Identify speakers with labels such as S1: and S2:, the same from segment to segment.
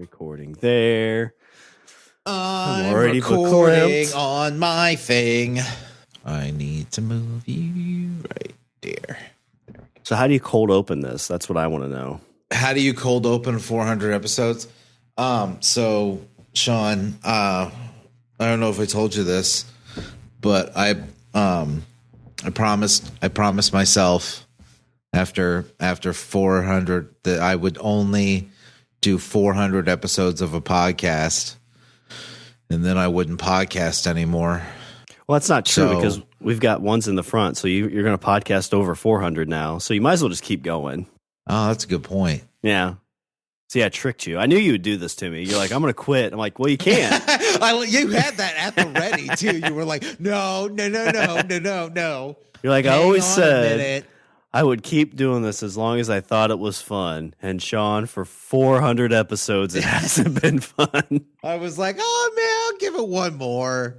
S1: Recording there.
S2: I'm
S1: already
S2: recording
S1: verklempt.
S2: on my thing. I need to move you right there.
S1: So how do you cold open this? That's what I want to know.
S2: How do you cold open 400 episodes? So Shawn, I don't know if I told you this, but I promised myself after 400 that I would only do 400 episodes of a podcast, and then I wouldn't podcast anymore.
S1: Well, that's not true because we've got ones in the front, so you're going to podcast over 400 now. So you might as well just keep going.
S2: Oh, that's a good point.
S1: Yeah. See, I tricked you. I knew you would do this to me. You're like, I'm going to quit. I'm like, well, you can't.
S2: You had that at the ready too. You were like, no.
S1: You're like,
S2: Hang
S1: I always
S2: on a
S1: said
S2: minute.
S1: I would keep doing this as long as I thought it was fun. And Shawn, for 400 episodes, it hasn't been fun.
S2: I was like, oh man, I'll give it one more.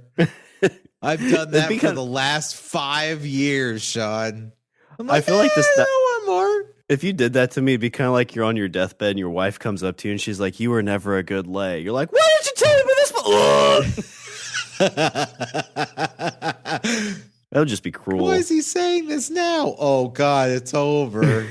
S2: I've done that for the last 5 years, Shawn. I'm like,
S1: I feel like this.
S2: one more.
S1: If you did that to me, it'd be kind of like you're on your deathbed and your wife comes up to you and she's like, you were never a good lay. You're like, why didn't you tell me this? That would just be cruel.
S2: Why is he saying this now? Oh God, it's over.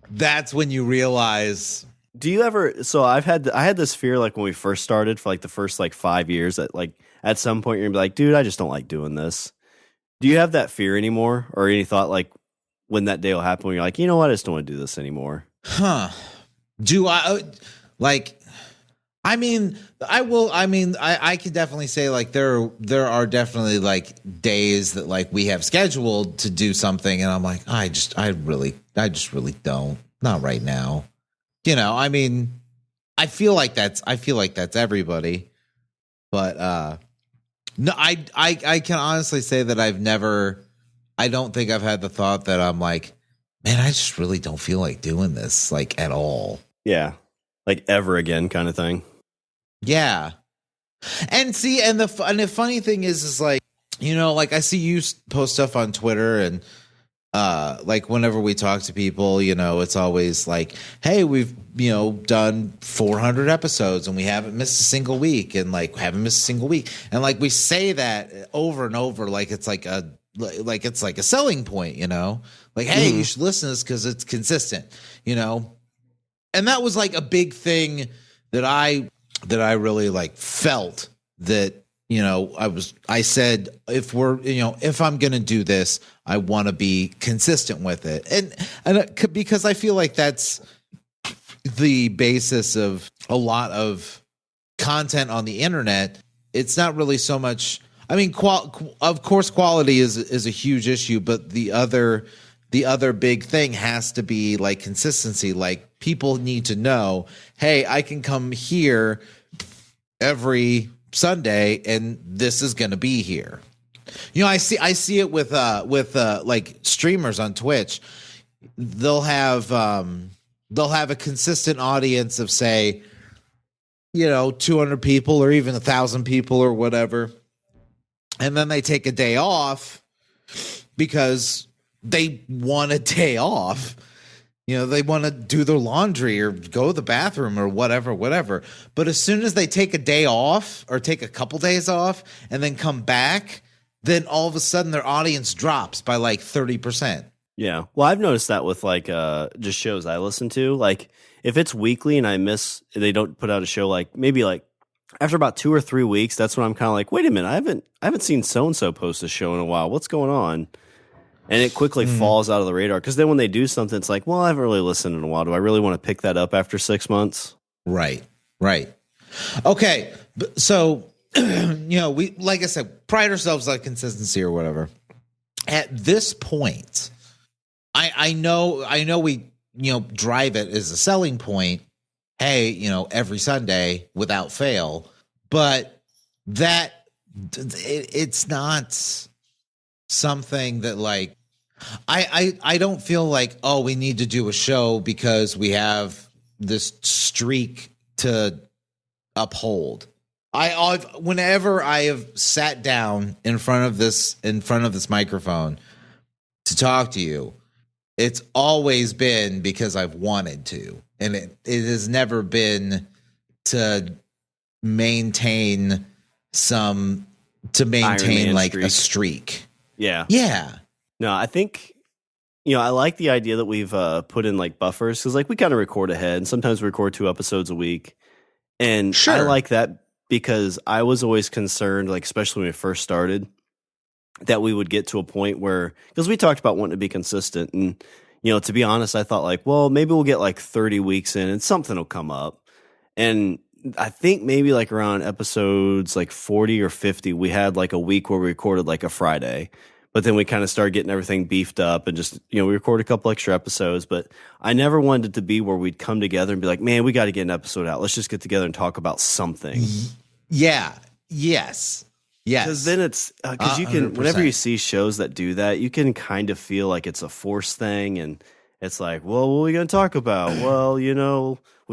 S2: That's when you realize.
S1: Do you ever? So I had this fear like when we first started for like the first like 5 years that like at some point you're gonna be like, dude, I just don't like doing this. Do you have that fear anymore, or any thought like when that day will happen when you're like, you know what, I just don't want to do this anymore?
S2: Huh? Do I like? I mean, I will. I mean, I can definitely say like there are definitely like days that like we have scheduled to do something, and I'm like, I just really don't. Not right now. You know, I mean, I feel like that's everybody, but no, I can honestly say that I don't think I've had the thought that I'm like, man, I just really don't feel like doing this like at all.
S1: Yeah, like ever again kind of thing.
S2: Yeah. And see, and the funny thing is like, you know, like I see you post stuff on Twitter, and like whenever we talk to people, you know, it's always like, hey, we've, you know, done 400 episodes and we haven't missed a single week, and like haven't missed a single week. And like we say that over and over, like it's like a selling point, you know, like, hey, you should listen to this because it's consistent, you know. And that was like a big thing that I really like felt that, you know, I said, if I'm going to do this, I want to be consistent with it. And because I feel like that's the basis of a lot of content on the internet. It's not really so much, I mean, of course, quality is a huge issue, but the other big thing has to be like consistency. Like people need to know, hey, I can come here every Sunday and this is going to be here. You know, I see it with like streamers on Twitch. They'll have a consistent audience of, say, you know, 200 people or even 1,000 people or whatever. And then they take a day off because they want a day off. You know, they want to do their laundry or go to the bathroom or whatever. But as soon as they take a day off or take a couple days off and then come back, then all of a sudden their audience drops by like 30%.
S1: Yeah. Well, I've noticed that with like just shows I listen to. Like if it's weekly and they don't put out a show like maybe like after about 2 or 3 weeks, that's when I'm kind of like, wait a minute, I haven't seen so-and-so post a show in a while. What's going on? And it quickly falls out of the radar. Because then when they do something, it's like, well, I haven't really listened in a while. Do I really want to pick that up after 6 months?
S2: Right. Okay. So, you know, we, like I said, pride ourselves on consistency or whatever. At this point, I know we, you know, drive it as a selling point. Hey, you know, every Sunday without fail. But it's not something that like, I don't feel like, oh, we need to do a show because we have this streak to uphold. Whenever I have sat down in front of this microphone to talk to you, it's always been because I've wanted to. And it has never been to maintain like a streak.
S1: Yeah.
S2: Yeah.
S1: No, I think, I like the idea that we've put in like buffers, because like we kind of record ahead, and sometimes we record 2 episodes a week. And
S2: sure.
S1: I like that because I was always concerned, like especially when we first started, that we would get to a point where, because we talked about wanting to be consistent, and to be honest, I thought like, well, maybe we'll get like 30 weeks in and something will come up. And I think maybe like around episodes like 40 or 50, we had like a week where we recorded like a Friday, but then we kind of started getting everything beefed up and just, we recorded a couple extra episodes. But I never wanted it to be where we'd come together and be like, man, we got to get an episode out. Let's just get together and talk about something.
S2: Yeah. Yes. Yes.
S1: Because then it's, because you can, 100%. Whenever you see shows that do that, you can kind of feel like it's a forced thing. And it's like, well, what are we going to talk about? Well, we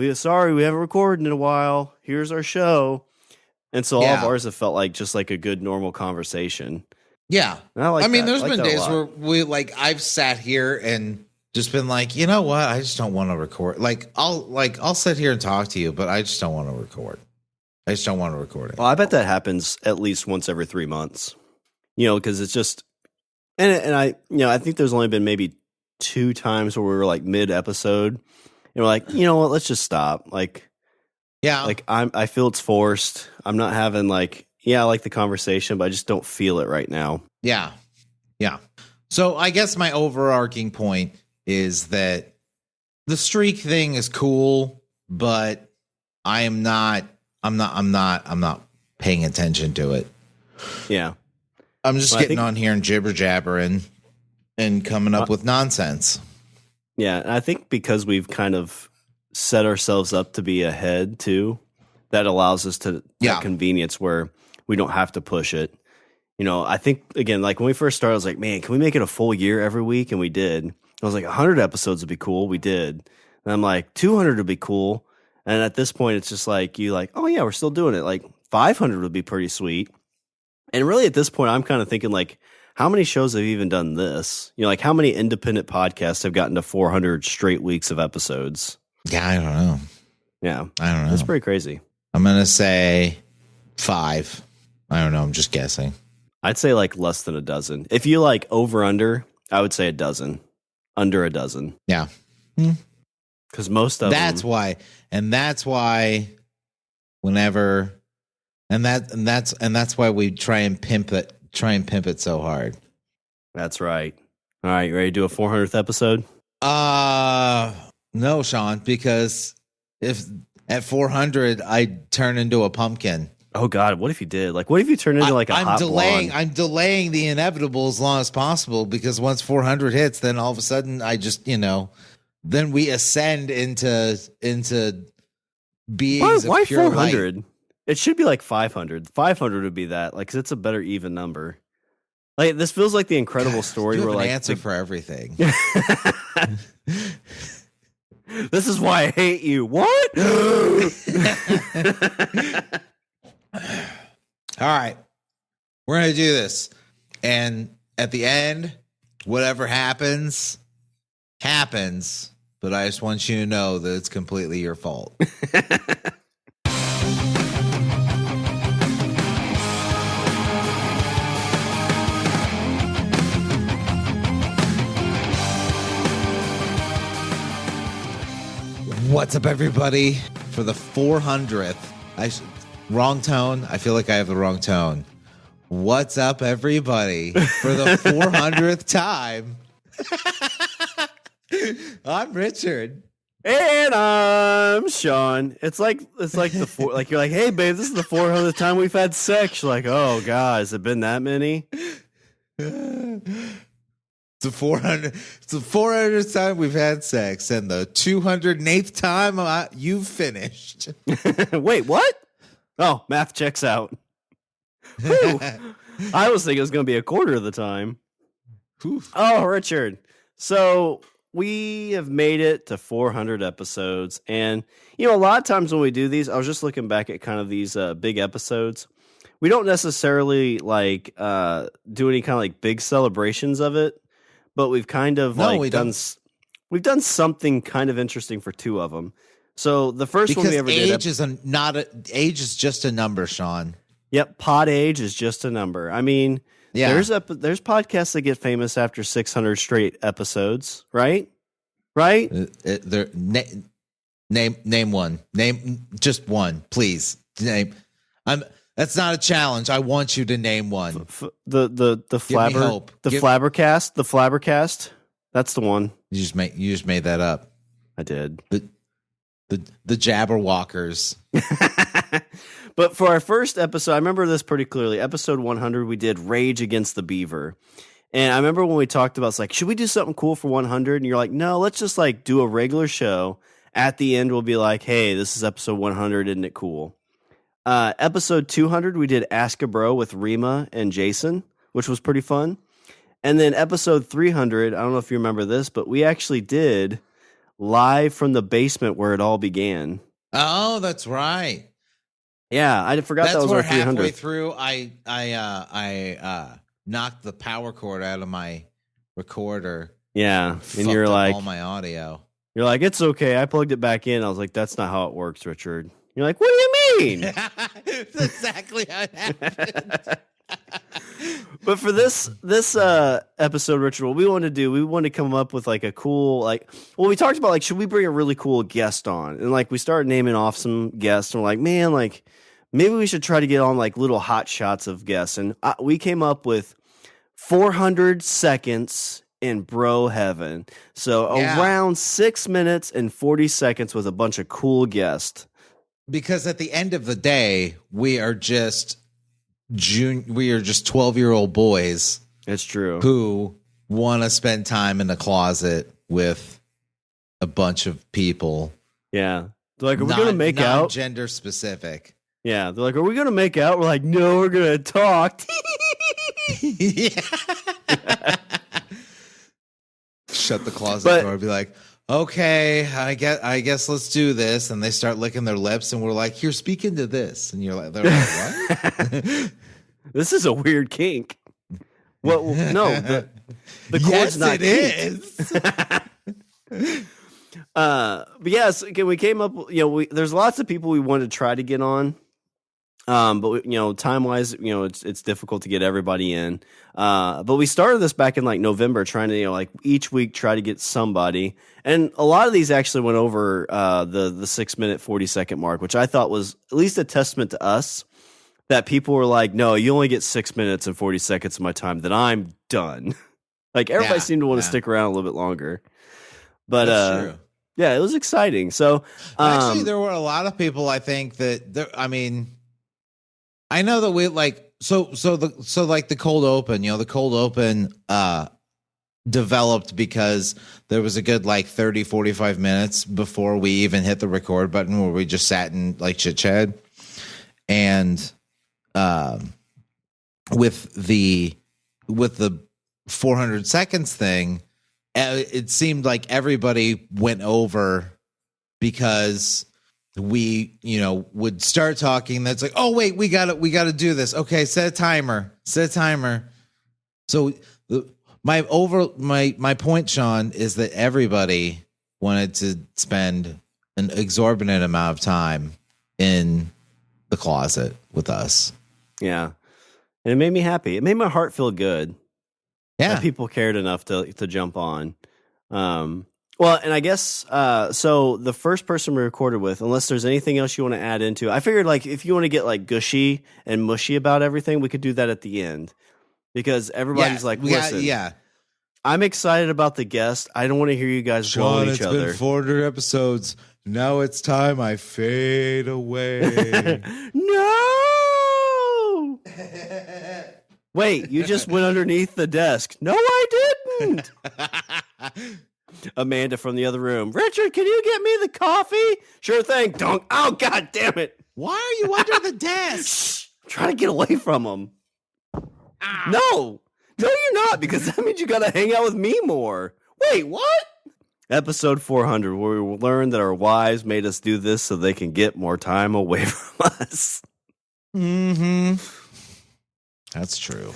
S1: haven't recorded in a while. Here's our show. And so all of ours have felt like just like a good, normal conversation.
S2: Yeah.
S1: I mean,
S2: there's been days where I've sat here and just been like, you know what? I just don't want to record. I'll sit here and talk to you, but I just don't want to record. I just don't want to record it.
S1: Well, I bet that happens at least once every 3 months, because it's just, and I think there's only been maybe 2 times where we were like mid episode and we're like, you know what, let's just stop. Like, yeah, like I feel it's forced. I'm not having like, I like the conversation, but I just don't feel it right now.
S2: Yeah. Yeah. So I guess my overarching point is that the streak thing is cool, but I'm not paying attention to it.
S1: Yeah.
S2: I'm just getting on here and jibber jabbering and coming up with nonsense.
S1: Yeah. And I think because we've kind of set ourselves up to be ahead too, that allows us to that convenience where we don't have to push it. I think again, like when we first started, I was like, man, can we make it a full year every week? And we did. I was like, 100 episodes would be cool. We did. And I'm like, 200 would be cool. And at this point, it's just like, oh yeah, we're still doing it. Like 500 would be pretty sweet. And really at this point, I'm kind of thinking like, how many shows have even done this? Like how many independent podcasts have gotten to 400 straight weeks of episodes?
S2: Yeah, I don't know.
S1: Yeah.
S2: I don't know.
S1: It's pretty crazy.
S2: I'm going to say 5. I don't know. I'm just guessing.
S1: I'd say like less than a dozen. If you like over under, I would say a dozen. Under a dozen.
S2: Yeah.
S1: Because most of
S2: that's why whenever that's why we try and pimp it so hard.
S1: That's right. All right, you ready to do a 400th episode?
S2: No, Shawn, because if at 400 I turn into a pumpkin.
S1: Oh God, what if you did? Like, what if you turned into like a hot blonde?
S2: I'm delaying the inevitable as long as possible, because once 400 hits, then all of a sudden I just, then we ascend into beings
S1: why
S2: of pure
S1: 400?
S2: light.
S1: It should be like 500. 500 would be that, like, 'cause it's a better even number. Like, this feels like the incredible story.
S2: You have
S1: where
S2: an
S1: like
S2: answer for everything.
S1: This is why I hate you. What?
S2: All right, we're gonna do this, and at the end, whatever happens. But I just want you to know that it's completely your fault. What's up, everybody? For the 400th, wrong tone. I feel like I have the wrong tone. What's up, everybody? For the 400th time, I'm Richard.
S1: And I'm Shawn. It's like the four, like you're like, hey babe, this is the 400th time we've had sex. You're like, oh God, has it been that many?
S2: It's the 400th time we've had sex, and the 208th time you've finished.
S1: Wait, what? Oh, math checks out. I was thinking it was going to be a quarter of the time. Oof. Oh, Richard. So we have made it to 400 episodes. And, a lot of times when we do these, I was just looking back at kind of these big episodes. We don't necessarily do any kind of like big celebrations of it. but we've kind of we've done something kind of interesting for 2 of them. So the first one we ever did,
S2: age is just a number, Shawn.
S1: Yep, pod age is just a number. I mean, there's podcasts that get famous after 600 straight episodes, right? Right?
S2: Name one. Name just one, please. Name. That's not a challenge. I want you to name one.
S1: The Flabbercast. That's the one.
S2: You just made that up.
S1: I did.
S2: The Jabberwockers.
S1: But for our first episode, I remember this pretty clearly. Episode 100, we did Rage Against the Beaver. And I remember when we talked about, it's like, should we do something cool for 100? And you're like, no, let's just like do a regular show. At the end, we'll be like, hey, this is episode 100. Isn't it cool? Episode 200, we did Ask a Bro with Rima and Jason, which was pretty fun. And then episode 300, I don't know if you remember this, but we actually did Live from the Basement Where It All Began.
S2: Oh, that's right.
S1: Yeah, I forgot that was our 300th.
S2: Halfway through, I knocked the power cord out of my recorder.
S1: Yeah, and you're like,
S2: all my audio.
S1: You're like, it's okay. I plugged it back in. I was like, that's not how it works, Richard. You're like, what do you mean?
S2: That's exactly how it happened.
S1: But for this episode, Richard, what we want to do, we want to come up with like a cool, we talked about like, should we bring a really cool guest on? And like, we started naming off some guests and we're like, man, like maybe we should try to get on like little hot shots of guests. And we came up with 400 seconds in BroHeaven. So around 6 minutes and 40 seconds with a bunch of cool guests.
S2: Because at the end of the day, we are just 12-year-old boys.
S1: It's true.
S2: Who want to spend time in the closet with a bunch of people.
S1: Yeah. They're like, are we going to make out?
S2: Gender specific.
S1: Yeah. They're like, are we going to make out? We're like, no, we're going to talk.
S2: Yeah. Shut the closet door and be like, okay, I guess let's do this. And they start licking their lips and we're like, here, speak into this. And they're like, what?
S1: This is a weird kink. Well, no, the chord's not
S2: is.
S1: But yes, we came up, there's lots of people we wanted to try to get on. But time wise, it's difficult to get everybody in. But we started this back in like November, trying to, like each week try to get somebody. And a lot of these actually went over, the 6 minute, 40 second mark, which I thought was at least a testament to us that people were like, no, you only get 6 minutes and 40 seconds of my time, then I'm done. Like everybody seemed to want to stick around a little bit longer, but, it was exciting. So,
S2: actually there were a lot of people, I think I know that we like the cold open, the cold open developed because there was a good like 30-45 minutes before we even hit the record button where we just sat and like chit chat. And with the 400 seconds thing, it seemed like everybody went over because we, would start talking. That's like, oh wait, we got to do this. Okay. Set a timer. So my point, Shawn, is that everybody wanted to spend an exorbitant amount of time in the closet with us.
S1: Yeah. And it made me happy. It made my heart feel good.
S2: Yeah.
S1: That people cared enough to jump on. Well, and I guess, so the first person we recorded with, unless there's anything else you want to add into, I figured like if you want to get like gushy and mushy about everything, we could do that at the end because everybody's listen, I'm excited about the guest. I don't want to hear you guys blowing each other.
S2: It's been 400 episodes. Now it's time I fade away.
S1: No! Wait, you just went underneath the desk. No, I didn't. Amanda from the other room. Richard, can you get me the coffee? Sure thing. Dunk. Oh, God damn it.
S2: Why are you under the desk?
S1: Shh. I'm trying to get away from him. No, you're not, because that means you got to hang out with me more. Wait, what? Episode 400, where we learned that our wives made us do this so they can get more time away from us.
S2: Mm-hmm. That's true.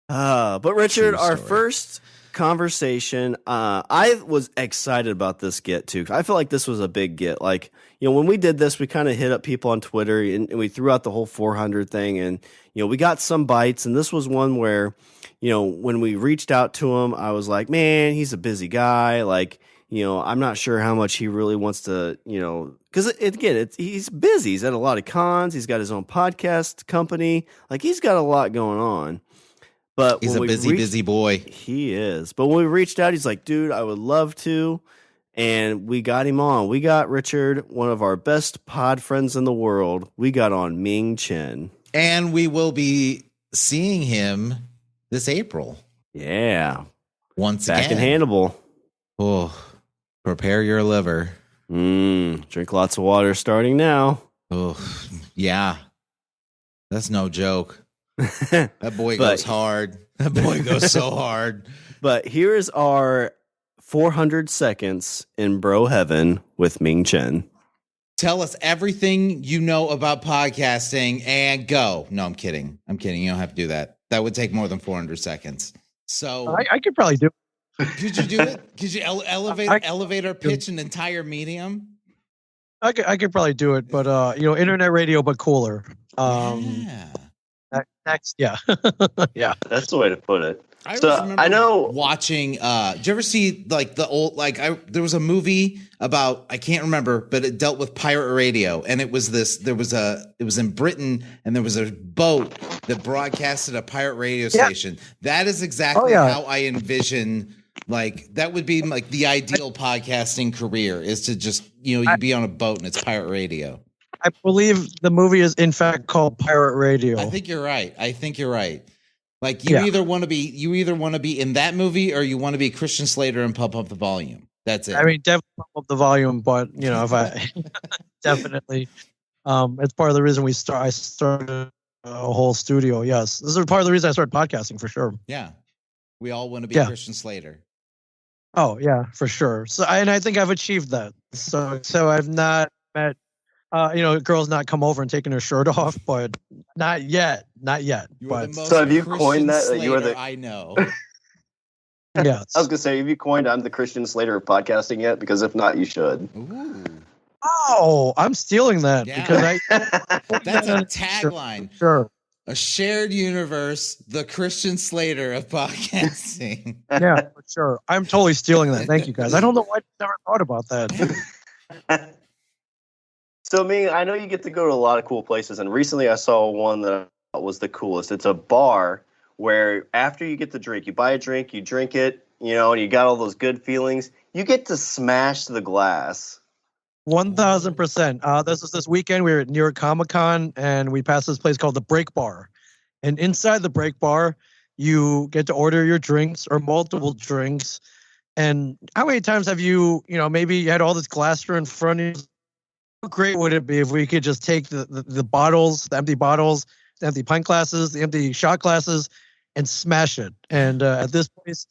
S1: But Richard, our first conversation. I was excited about this get too. I feel like this was a big get. Like, when we did this, we kind of hit up people on Twitter and we threw out the whole 400 thing, and we got some bites. And this was one where, when we reached out to him, I was like, man, he's a busy guy. Like, I'm not sure how much he really wants to, because he's busy. He's at a lot of cons. He's got his own podcast company. Like, he's got a lot going on. But
S2: he's a busy boy.
S1: He is. But when we reached out, he's like, dude, I would love to. And we got him on. We got Richard, one of our best pod friends in the world. We got on Ming Chen.
S2: And we will be seeing him this April.
S1: Yeah.
S2: Once
S1: back
S2: again.
S1: in Hannibal.
S2: Oh, prepare your liver.
S1: Drink lots of water starting now.
S2: Oh, yeah. That's no joke. That boy goes hard. That boy goes so hard.
S1: But here is our 400 seconds in BroHeaven with Ming Chen.
S2: Tell us everything you know about podcasting and go. No, I'm kidding. You don't have to do that. That would take more than 400 seconds. So
S3: I could probably do it.
S2: Could you do it? Could you elevator pitch an entire medium?
S3: I could probably do it, but internet radio, but cooler. Next, yeah. Yeah.
S1: That's the way to put it.
S2: I know watching did you ever see like the old there was a movie about, I can't remember, but it dealt with pirate radio, and it was in Britain, and there was a boat that broadcasted a pirate radio station. That is exactly how I envision, like, that would be like the ideal podcasting career, is to just you'd be on a boat and it's pirate radio.
S3: I believe the movie is in fact called Pirate Radio.
S2: I think you're right. Like, you either want to be in that movie, or you want to be Christian Slater and pump up the volume. That's it.
S3: I mean, definitely pump up the volume, but if I definitely, it's part of the reason I started a whole studio. Yes, this is part of the reason I started podcasting, for sure.
S2: Yeah, we all want to be Christian Slater.
S3: Oh yeah, for sure. So, and I think I've achieved that. So I've not met. Girls not come over and taking her shirt off, but not yet. But
S1: so have you coined that? You are the.
S2: I know.
S3: Yeah.
S1: I was gonna say, have you coined "I'm the Christian Slater of podcasting" yet? Because if not, you should.
S2: Ooh.
S3: Oh, I'm stealing that because
S2: that's a tagline.
S3: Sure.
S2: A shared universe, the Christian Slater of podcasting.
S3: Yeah, for sure. I'm totally stealing that. Thank you, guys. I don't know why I never thought about that.
S1: So, I know you get to go to a lot of cool places, and recently I saw one that I thought was the coolest. It's a bar where after you get the drink, you buy a drink, you drink it, and you got all those good feelings. You get to smash the glass.
S3: 1,000%. This was this weekend. We were at New York ComiCon, and we passed this place called the Break Bar. And inside the Break Bar, you get to order your drinks or multiple drinks. And how many times have you, maybe you had all this glassware in front of you? How great would it be if we could just take the bottles, the empty bottles, the empty pint glasses, the empty shot glasses, and smash it? And at this place,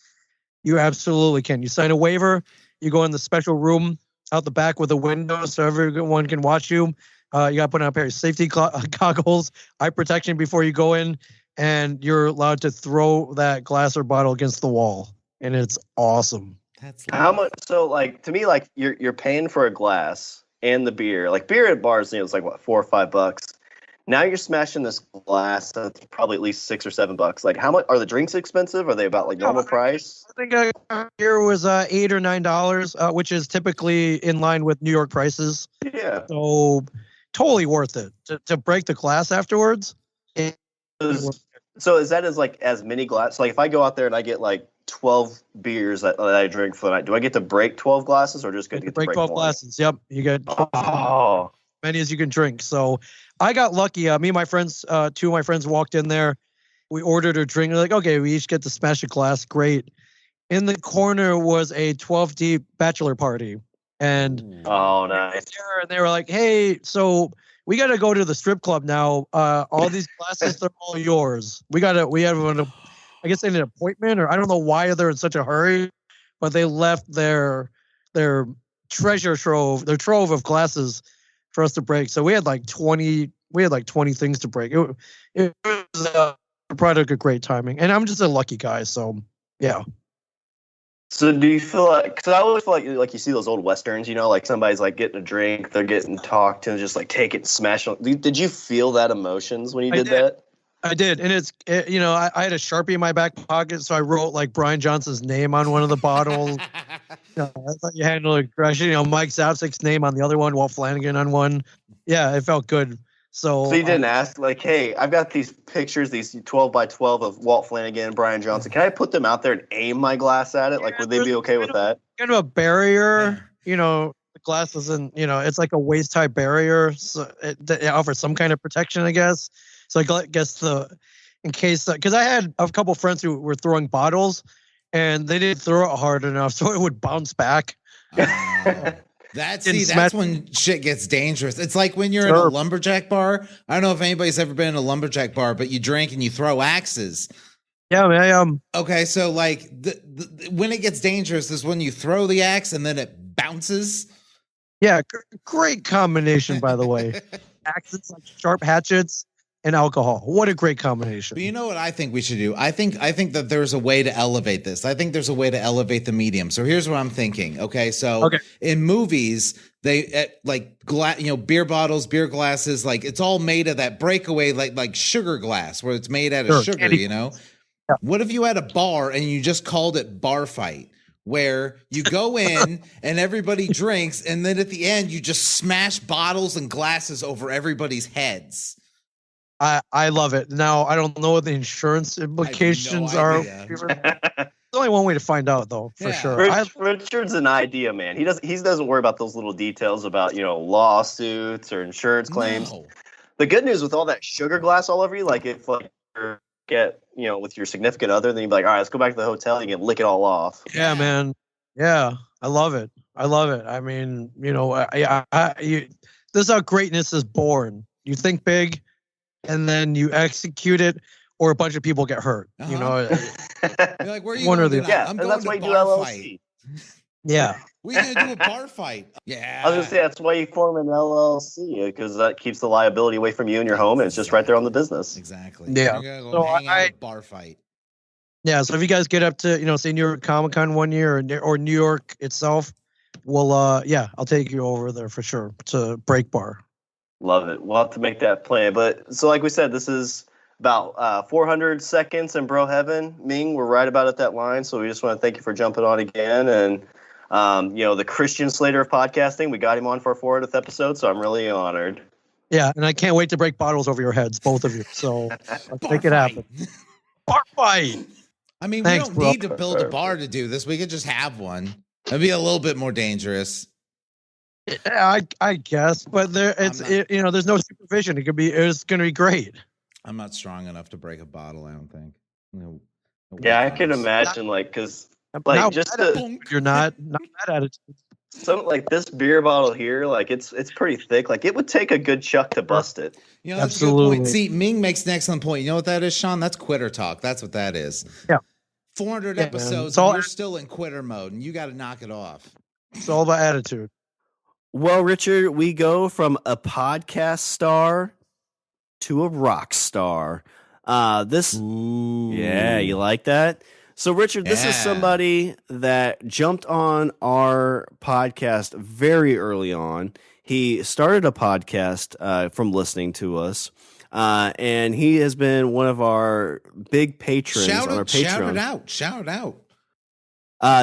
S3: you absolutely can. You sign a waiver. You go in the special room out the back with a window so everyone can watch you. You got to put on a pair of safety goggles, eye protection before you go in, and you're allowed to throw that glass or bottle against the wall. And it's awesome.
S2: That's
S1: how much? So, to me, you're paying for a glass and the beer. Like, beer at bars, it's like what, $4 or $5. Now you're smashing this glass. That's probably at least $6 or $7. Like, how much are the drinks expensive? Are they about normal price?
S3: I think beer was $8 or $9, which is typically in line with New York prices.
S1: Yeah.
S3: So totally worth it to break the glass afterwards.
S1: So is that as many glasses? Like, if I go out there and I get 12 beers that I drink for the night, do I get to break 12 glasses, or just get to break
S3: 12
S1: more?
S3: glasses? Yep, you get many as you can drink. So I got lucky. Me and my friends, two of my friends walked in there. We ordered a drink. They're like, okay, we each get to smash a glass. Great. In the corner was a 12 deep bachelor party, and
S1: nice.
S3: And they were like, hey, so we got to go to the strip club now. All these glasses, they're all yours. We have I guess they had an appointment, or I don't know why they're in such a hurry, but they left their trove of glasses for us to break. So we had 20 things to break. It was a product of great timing, and I'm just a lucky guy. So yeah.
S4: So do you feel like? Because I always feel like you see those old westerns, like somebody's like getting a drink, they're getting talked to, and just like take it and smash it. Did you feel that emotions when you did that?
S3: I did, and I had a Sharpie in my back pocket, so I wrote like Brian Johnson's name on one of the bottles. I thought you handled aggression. Mike Zapsik's name on the other one, Walt Flanagan on one. Yeah, it felt good. So
S4: you didn't ask, like, hey, I've got these pictures, these 12 by 12 of Walt Flanagan and Brian Johnson. Can I put them out there and aim my glass at it? Like, would they be okay with that?
S3: Kind of a barrier, the glass isn't, it's like a waist high barrier. So it offers some kind of protection, I guess. So I guess in case, because I had a couple friends who were throwing bottles and they didn't throw it hard enough, so it would bounce back.
S2: That's when shit gets dangerous. It's like when you're in a lumberjack bar. I don't know if anybody's ever been in a lumberjack bar, but you drink and you throw axes.
S3: Yeah, man.
S2: Okay, so like when it gets dangerous is when you throw the axe and then it bounces.
S3: Yeah, great combination, by the way. Axes, like sharp hatchets, and alcohol. What a great combination.
S2: But you know what I think we should do? I think that there's a way to elevate this. I think there's a way to elevate the medium. So here's what I'm thinking. Okay, so in movies, they beer bottles, beer glasses, like it's all made of that breakaway like sugar glass where it's made out of sugar, candy. Yeah. What if you had a bar and you just called it Bar Fight? Where you go in and everybody drinks, and then at the end you just smash bottles and glasses over everybody's heads.
S3: I love it. Now, I don't know what the insurance implications are. There's only one way to find out, though, for sure.
S4: Richard's an idea man. He doesn't worry about those little details about lawsuits or insurance claims. No. The good news with all that sugar glass all over you, like if you get with your significant other, then you'd be like, all right, let's go back to the hotel. You can lick it all off.
S3: Yeah, man. Yeah, I love it. I mean, this is how greatness is born. You think big. And then you execute it, or a bunch of people get hurt.
S2: You're like, where are you
S3: one
S2: going
S3: or the
S2: to? I'm going
S4: that's
S2: to
S4: why you do
S2: bar
S4: LLC.
S2: fight.
S3: Yeah.
S2: We're going to do a bar fight. Yeah.
S4: I was going to say, that's why you form an LLC, because that keeps the liability away from you and your home, and it's just right there on the business.
S2: Exactly.
S3: Yeah.
S2: So hang out at bar fight.
S3: Yeah, so if you guys get up to, say New York ComiCon one year or New York itself, well, I'll take you over there for sure to Break Bar.
S4: Love it. We'll have to make that plan. But so like we said, this is about 400 seconds in BroHeaven. Ming, we're right about at that line. So we just want to thank you for jumping on again. And, the Christian Slater of podcasting, we got him on for our 400th episode. So I'm really honored.
S3: Yeah. And I can't wait to break bottles over your heads, both of you. So let's make it happen. Bar fight.
S2: I mean, we don't need to build a bar to do this. We could just have one. That'd be a little bit more dangerous.
S3: I guess, but there's no supervision. It's going to be great.
S2: I'm not strong enough to break a bottle. I don't think.
S4: Yeah, I can imagine, because
S3: you're not that attitude.
S4: Something like this beer bottle here, it's pretty thick. Like it would take a good chuck to bust it.
S2: That's absolutely. A good point. See, Ming makes an excellent point. You know what that is, Shawn? That's quitter talk. That's what that is.
S3: Yeah.
S2: 400 episodes, and you're still in quitter mode, and you got to knock it off.
S3: It's all about attitude.
S1: Well, Richard, we go from a podcast star to a rock star. Yeah, you like that? So, Richard, this is somebody that jumped on our podcast very early on. He started a podcast from listening to us, and he has been one of our big patrons on our Patreon.
S2: Shout it out.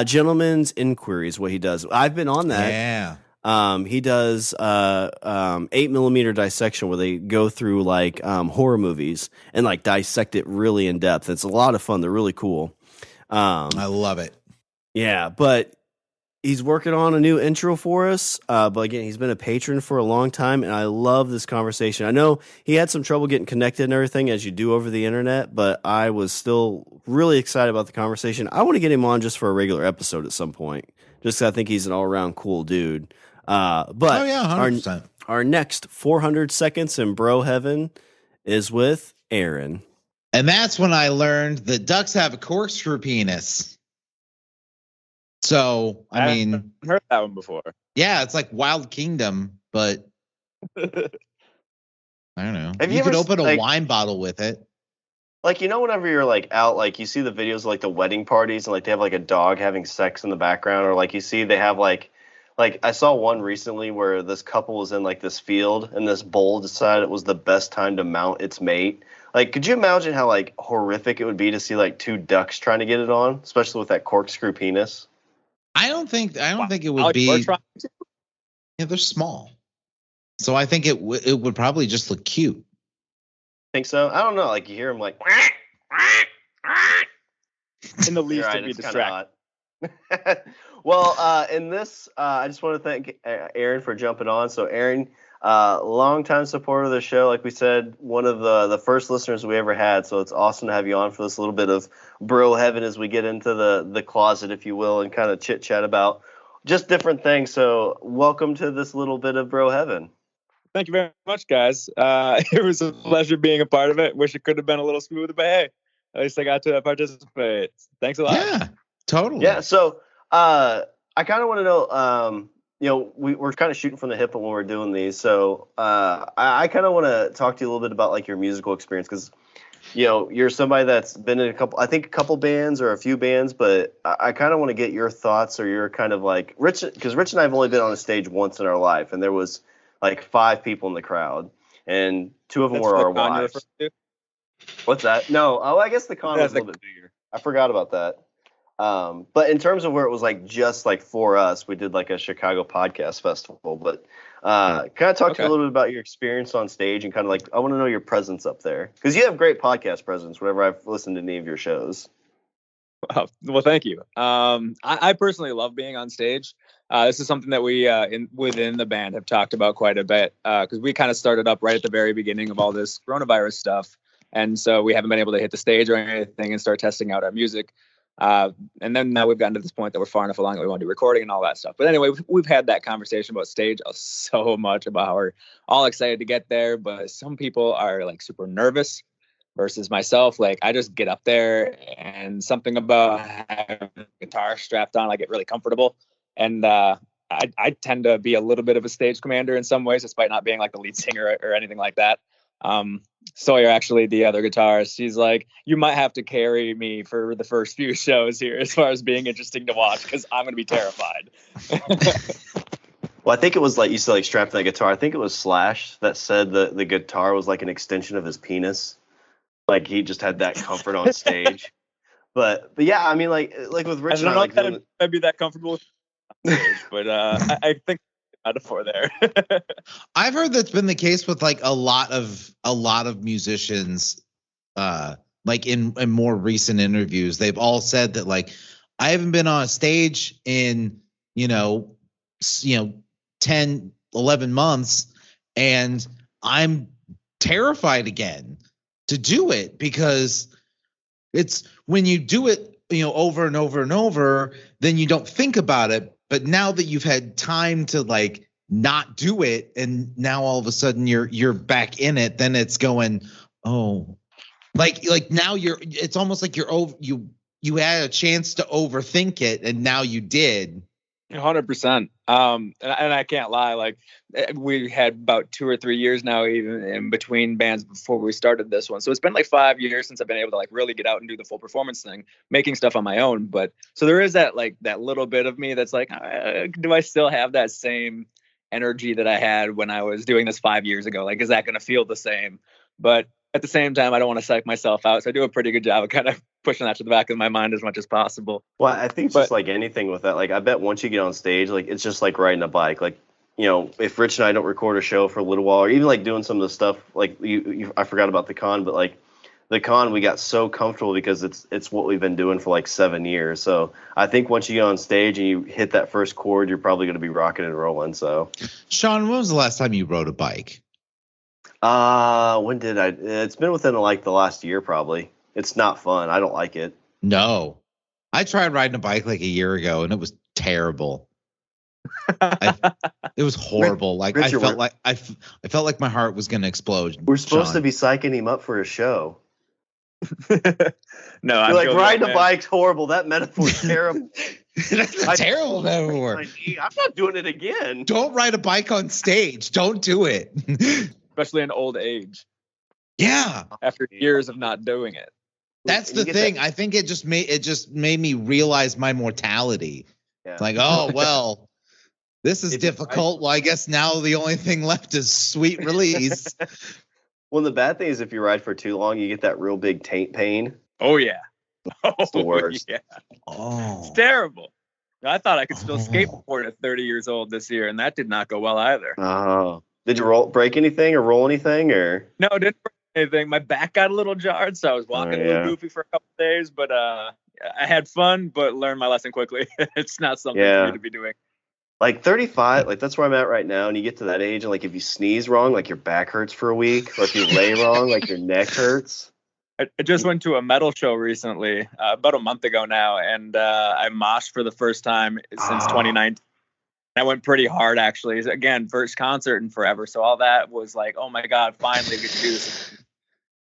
S1: Gentleman's Inquiries, what he does. I've been on that.
S2: Yeah.
S1: He does 8mm dissection where they go through horror movies and dissect it really in depth. It's a lot of fun. They're really cool.
S2: I love it.
S1: Yeah, but he's working on a new intro for us. But again, he's been a patron for a long time, and I love this conversation. I know he had some trouble getting connected and everything, as you do over the internet, but I was still really excited about the conversation. I want to get him on just for a regular episode at some point, just 'cause I think he's an all-around cool dude. But
S2: 100%.
S1: Our next 400 seconds in BroHeaven is with Aaron.
S2: And that's when I learned that ducks have a corkscrew penis. So, I mean,
S5: haven't heard that one before.
S2: Yeah, it's like Wild Kingdom, but I don't know.
S4: Have
S2: you could
S4: ever,
S2: open a wine bottle with it.
S4: Like, you know, whenever you're like out, like you see the videos of like the wedding parties and like they have like a dog having sex in the background, or like you see they have like I saw one recently where this couple was in like this field and this bull decided it was the best time to mount its mate. Like, could you imagine how like horrific it would be to see like two ducks trying to get it on, especially with that corkscrew penis?
S2: I don't think it would be. Yeah, they're small, so I think it would probably just look cute.
S4: Think so? I don't know. Like you hear them like
S5: in the least
S4: right,
S5: to be
S4: it's
S5: distracted.
S4: Well, in this, I just want to thank Aaron for jumping on. So, Aaron, longtime supporter of the show. Like we said, one of the first listeners we ever had. So it's awesome to have you on for this little bit of BroHeaven as we get into the closet, if you will, and kind of chit chat about just different things. So, welcome to this little bit of BroHeaven.
S5: Thank you very much, guys. It was a pleasure being a part of it. Wish it could have been a little smoother, but hey, at least I got to participate. Thanks a lot.
S2: Yeah, totally.
S4: Yeah. So, I kind of want to know, you know, we're kind of shooting from the hip when we're doing these. So, I kind of want to talk to you a little bit about like your musical experience, because, you know, you're somebody that's been in a couple bands or a few bands, but I kind of want to get your thoughts, or your kind of like Rich, because Rich and I have only been on a stage once in our life, and there was like 5 people in the crowd, and 2 of them were our wives. What's that? No, I guess the con was a little bit bigger. I forgot about that. But in terms of where it was like just like for us, we did like a Chicago podcast festival. But kind of talk to you a little bit about your experience on stage, and kind of like I want to know your presence up there, because you have great podcast presence whenever I've listened to any of your shows.
S5: Well, thank you. I personally love being on stage. This is something that we within the band have talked about quite a bit, because we kind of started up right at the very beginning of all this coronavirus stuff. And so we haven't been able to hit the stage or anything and start testing out our music. And then now we've gotten to this point that we're far enough along that we want to do recording and all that stuff. But anyway, we've had that conversation about stage so much, about how we're all excited to get there. But some people are like super nervous versus myself. Like I just get up there, and something about having a guitar strapped on, I get really comfortable. And I tend to be a little bit of a stage commander in some ways, despite not being like the lead singer or anything like that. Sawyer, actually, the other guitarist, she's like, you might have to carry me for the first few shows here as far as being interesting to watch, because I'm going to be terrified.
S4: Well, I think it was like you said, like strapped to that guitar. I think it was Slash that said the guitar was like an extension of his penis. Like he just had that comfort on stage. But yeah, I mean, like with Rich,
S5: I don't know
S4: like
S5: if I'd be that comfortable with stage, but I think metaphor there.
S2: I've heard that's been the case with like a lot of musicians, like in more recent interviews. They've all said that like, I haven't been on a stage in 10, 11 months, and I'm terrified again to do it, because it's when you do it, over and over and over, then you don't think about it. But now that you've had time to like not do it, and now all of a sudden you're back in it, then it's going, oh, like now it's almost like you had a chance to overthink it, and now you did.
S5: 100%. And I can't lie, like we had about 2 or 3 years now, even in between bands before we started this one. So it's been like 5 years since I've been able to like really get out and do the full performance thing, making stuff on my own. But so there is that little bit of me that's like, do I still have that same energy that I had when I was doing this 5 years ago? Like, is that going to feel the same? But at the same time, I don't want to psych myself out. So I do a pretty good job of kind of pushing that to the back of my mind as much as possible.
S4: Well, I think just like anything with that, like I bet once you get on stage, like it's just like riding a bike. Like, if Rich and I don't record a show for a little while, or even like doing some of the stuff, like I forgot about the con, but like the con, we got so comfortable because it's what we've been doing for like 7 years. So I think once you get on stage and you hit that first chord, you're probably going to be rocking and rolling. So,
S2: Shawn, when was the last time you rode a bike?
S4: When did I? It's been within like the last year, probably. It's not fun. I don't like it.
S2: No, I tried riding a bike like a year ago, and it was terrible. It was horrible. Like Richard, I felt like my heart was going to explode.
S4: We're supposed to be psyching him up for a show.
S5: No,
S4: I'm like riding a bike's horrible. That metaphor's terrible.
S2: That's a terrible metaphor.
S4: I'm not doing it again.
S2: Don't ride a bike on stage. Don't do it.
S5: Especially in old age.
S2: Yeah.
S5: after years of not doing it.
S2: That's the thing. I think it just made me realize my mortality.
S4: Yeah.
S2: It's like, oh well, this is difficult. Well, I guess now the only thing left is sweet release.
S4: Well, the bad thing is if you ride for too long, you get that real big taint pain.
S5: Oh yeah.
S4: It's the worst.
S5: Yeah.
S2: Oh,
S5: It's terrible. I thought I could still skateboard at 30 years old this year, and that did not go well either.
S4: Oh. Did you break anything or roll anything or?
S5: No, I didn't break anything. My back got a little jarred, so I was walking a little goofy for a couple of days, but I had fun, but learned my lesson quickly. It's not something for me to be doing.
S4: Like 35, like that's where I'm at right now. And you get to that age, and like if you sneeze wrong, like your back hurts for a week, or if you lay wrong, like your neck hurts.
S5: I just went to a metal show recently, about a month ago now, and I moshed for the first time since 2019. I went pretty hard, actually. Again, first concert in forever. So all that was like, oh my God, finally we get to do this.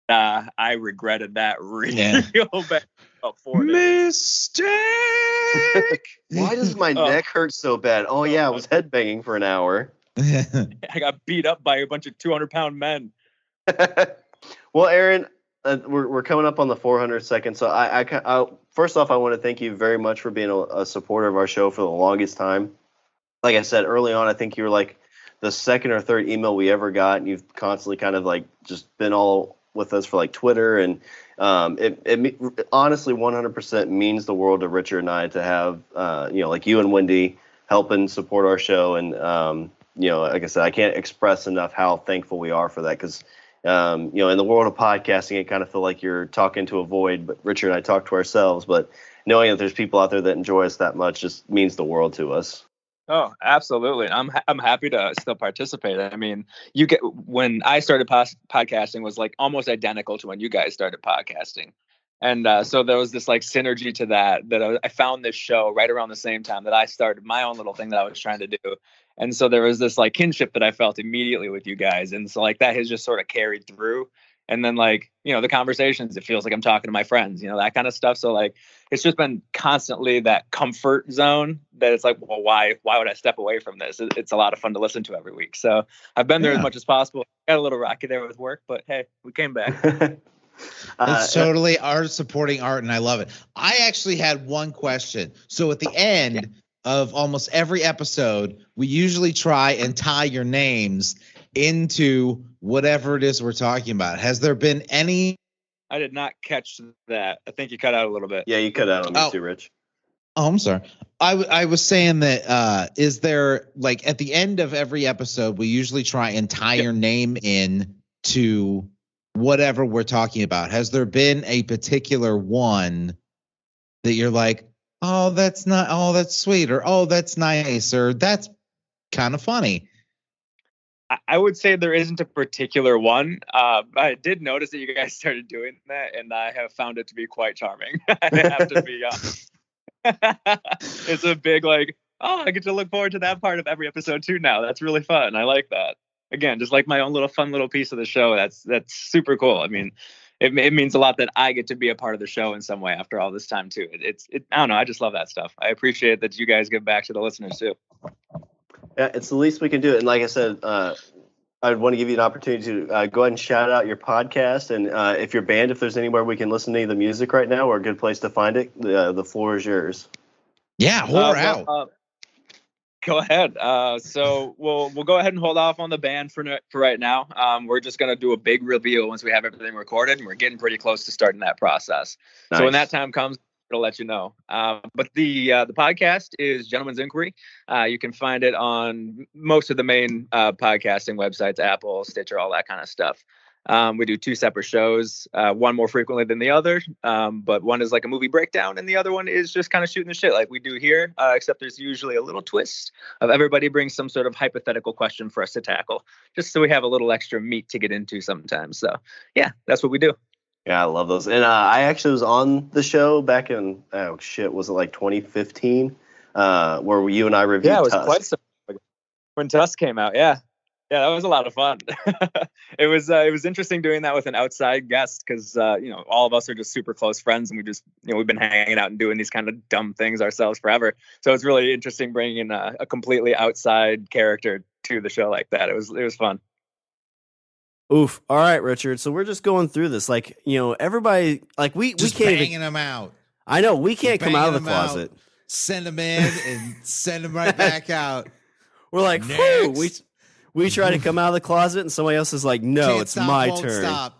S5: I regretted that real bad. About 4 days.
S2: mistake.
S4: Why does my neck hurt so bad? Oh yeah, I was headbanging for an hour.
S5: I got beat up by a bunch of 200-pound men.
S4: Well, Aaron, we're coming up on the 400 seconds. So I first off, I want to thank you very much for being a supporter of our show for the longest time. Like I said early on, I think you were like the second or third email we ever got, and you've constantly kind of like just been all with us for like Twitter, and it honestly 100% means the world to Richard and I to have like you and Wendy helping support our show, and like I said, I can't express enough how thankful we are for that, because in the world of podcasting, it kind of feel like you're talking to a void, but Richard and I talk to ourselves, but knowing that there's people out there that enjoy us that much just means the world to us.
S5: Oh, absolutely. I'm happy to still participate. I mean, when I started podcasting was like almost identical to when you guys started podcasting. And so there was this like synergy to that I found this show right around the same time that I started my own little thing that I was trying to do. And so there was this like kinship that I felt immediately with you guys. And so like that has just sort of carried through. And then like, the conversations, it feels like I'm talking to my friends, that kind of stuff. So like, it's just been constantly that comfort zone that it's like, well, why would I step away from this? It's a lot of fun to listen to every week. So I've been there as much as possible. Got a little rocky there with work, but hey, we came back.
S2: It's totally art supporting art, and I love it. I actually had one question. So at the end of almost every episode, we usually try and tie your names into whatever it is we're talking about. Has there been any?
S5: I did not catch that. I think you cut out a little bit.
S4: Yeah, you cut out on me too, Rich.
S2: Oh, I'm sorry. I was saying that is there, like, at the end of every episode, we usually try and tie your name in to whatever we're talking about. Has there been a particular one that you're like, oh, that's sweet, or oh, that's nice, or that's kind of funny?
S5: I would say there isn't a particular one. I did notice that you guys started doing that, and I have found it to be quite charming. I have to be honest. It's a big like, oh, I get to look forward to that part of every episode too now. That's really fun. I like that. Again, just like my own little fun little piece of the show. That's super cool. I mean, it means a lot that I get to be a part of the show in some way after all this time too. I don't know. I just love that stuff. I appreciate that you guys give back to the listeners too.
S4: Yeah, it's the least we can do. And like I said, I'd want to give you an opportunity to go ahead and shout out your podcast. And if you're banned, if there's anywhere we can listen to the music right now or a good place to find it, the floor is yours.
S2: Yeah, out.
S5: Go ahead. So we'll go ahead and hold off on the band for right now. We're just going to do a big reveal once we have everything recorded, and we're getting pretty close to starting that process. Nice. So when that time comes, it'll let you know. But the podcast is Gentleman's Inquiry. You can find it on most of the main podcasting websites, Apple, Stitcher, all that kind of stuff. We do 2 separate shows, one more frequently than the other. But one is like a movie breakdown, and the other one is just kind of shooting the shit like we do here, except there's usually a little twist of everybody brings some sort of hypothetical question for us to tackle, just so we have a little extra meat to get into sometimes. So, yeah, that's what we do.
S4: Yeah, I love those. And I actually was on the show back in, was it like 2015? Where you and I reviewed Tusk.
S5: Yeah, it was quite some when Tusk came out, yeah. Yeah, that was a lot of fun. It was interesting doing that with an outside guest because, all of us are just super close friends, and we just, we've been hanging out and doing these kind of dumb things ourselves forever. So it's really interesting bringing in a completely outside character to the show like that. It was fun.
S1: Oof. All right, Richard. So we're just going through this. Like, everybody, like we
S2: Just
S1: can't
S2: banging them out.
S1: I know we can't come out of the
S2: Banging 'em out,
S1: closet.
S2: send them in and send them right back out.
S1: We're like, whew, we try to come out of the closet, and somebody else is like, no,
S2: Can't
S1: it's
S2: stop,
S1: my
S2: won't
S1: turn.
S2: Stop.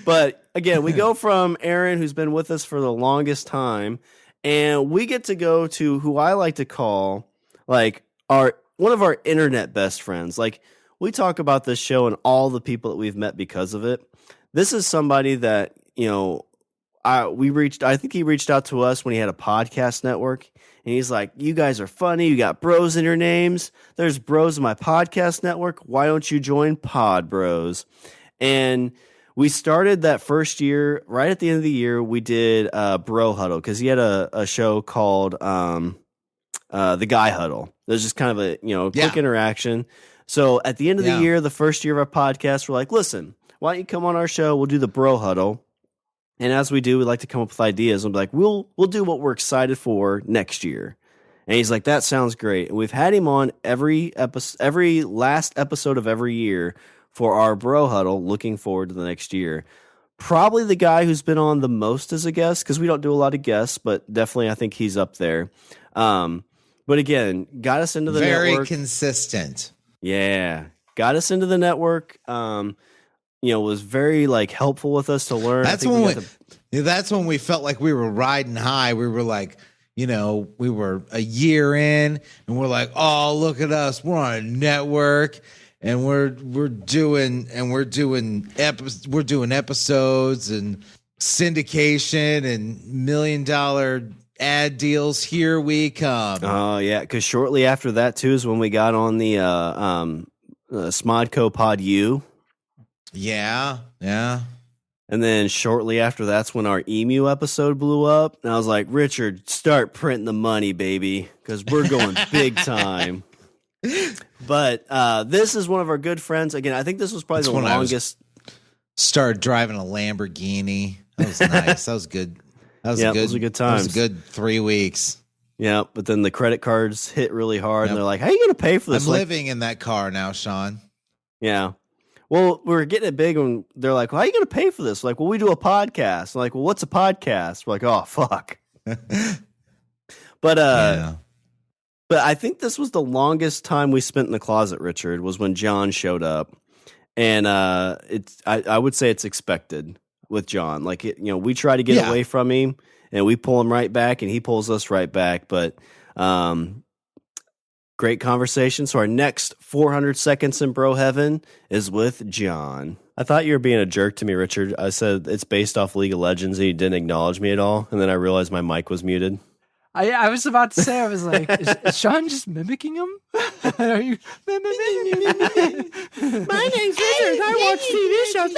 S1: But again, we go from Aaron, who's been with us for the longest time, and we get to go to who I like to call like one of our internet best friends. Like, we talk about this show and all the people that we've met because of it. This is somebody that, I think he reached out to us when he had a podcast network, and he's like, you guys are funny. You got bros in your names. There's bros in my podcast network. Why don't you join Pod Bros? And we started that first year, right at the end of the year, we did Bro Huddle, because he had a show called The Guy Huddle. There's just kind of a quick interaction. So at the end of the year, the first year of our podcast, we're like, listen, why don't you come on our show? We'll do the Bro Huddle. And as we do, we like to come up with ideas. And be like, we'll do what we're excited for next year. And he's like, that sounds great. And we've had him on every last episode of every year for our Bro Huddle, looking forward to the next year. Probably the guy who's been on the most as a guest, because we don't do a lot of guests, but definitely I think he's up there. But again, got us into the network.
S2: Very consistent.
S1: Yeah. Got us into the network. Was very helpful with us to learn.
S2: That's when we felt like we were riding high. We were like, we were a year in, and we're like, oh, look at us. We're on a network, and we're doing episodes and syndication and $1 million ad deals. Here we come.
S1: Oh yeah, because shortly after that too is when we got on the SmodCo Pod U.
S2: Yeah.
S1: And then shortly after that's when our Emu episode blew up. And I was like, Richard, start printing the money, baby, because we're going big time. But this is one of our good friends. Again, I think this was probably the longest.
S2: Started driving a Lamborghini. That was nice. That was good. Those was a good time. That was a good 3 weeks.
S1: Yeah, but then the credit cards hit really hard, and they're like, how are you going to pay for this?
S2: I'm living in that car now, Shawn.
S1: Yeah. Well, we were getting it big, and they're like, well, how are you going to pay for this? We're like, well, we do a podcast. I'm like, well, what's a podcast? We're like, oh, fuck. But I think this was the longest time we spent in the closet, Richard, was when John showed up. And I would say it's expected with John. Like, we try to get away from him, and we pull him right back, and he pulls us right back. But great conversation. So our next 400 seconds in BroHeaven is with John. I thought you were being a jerk to me, Richard. I said it's based off League of Legends, and you didn't acknowledge me at all. And then I realized my mic was muted.
S6: I was about to say, I was like, is Shawn just mimicking him? Are you mimicking him?
S1: My name's Richard. I watch TV shows.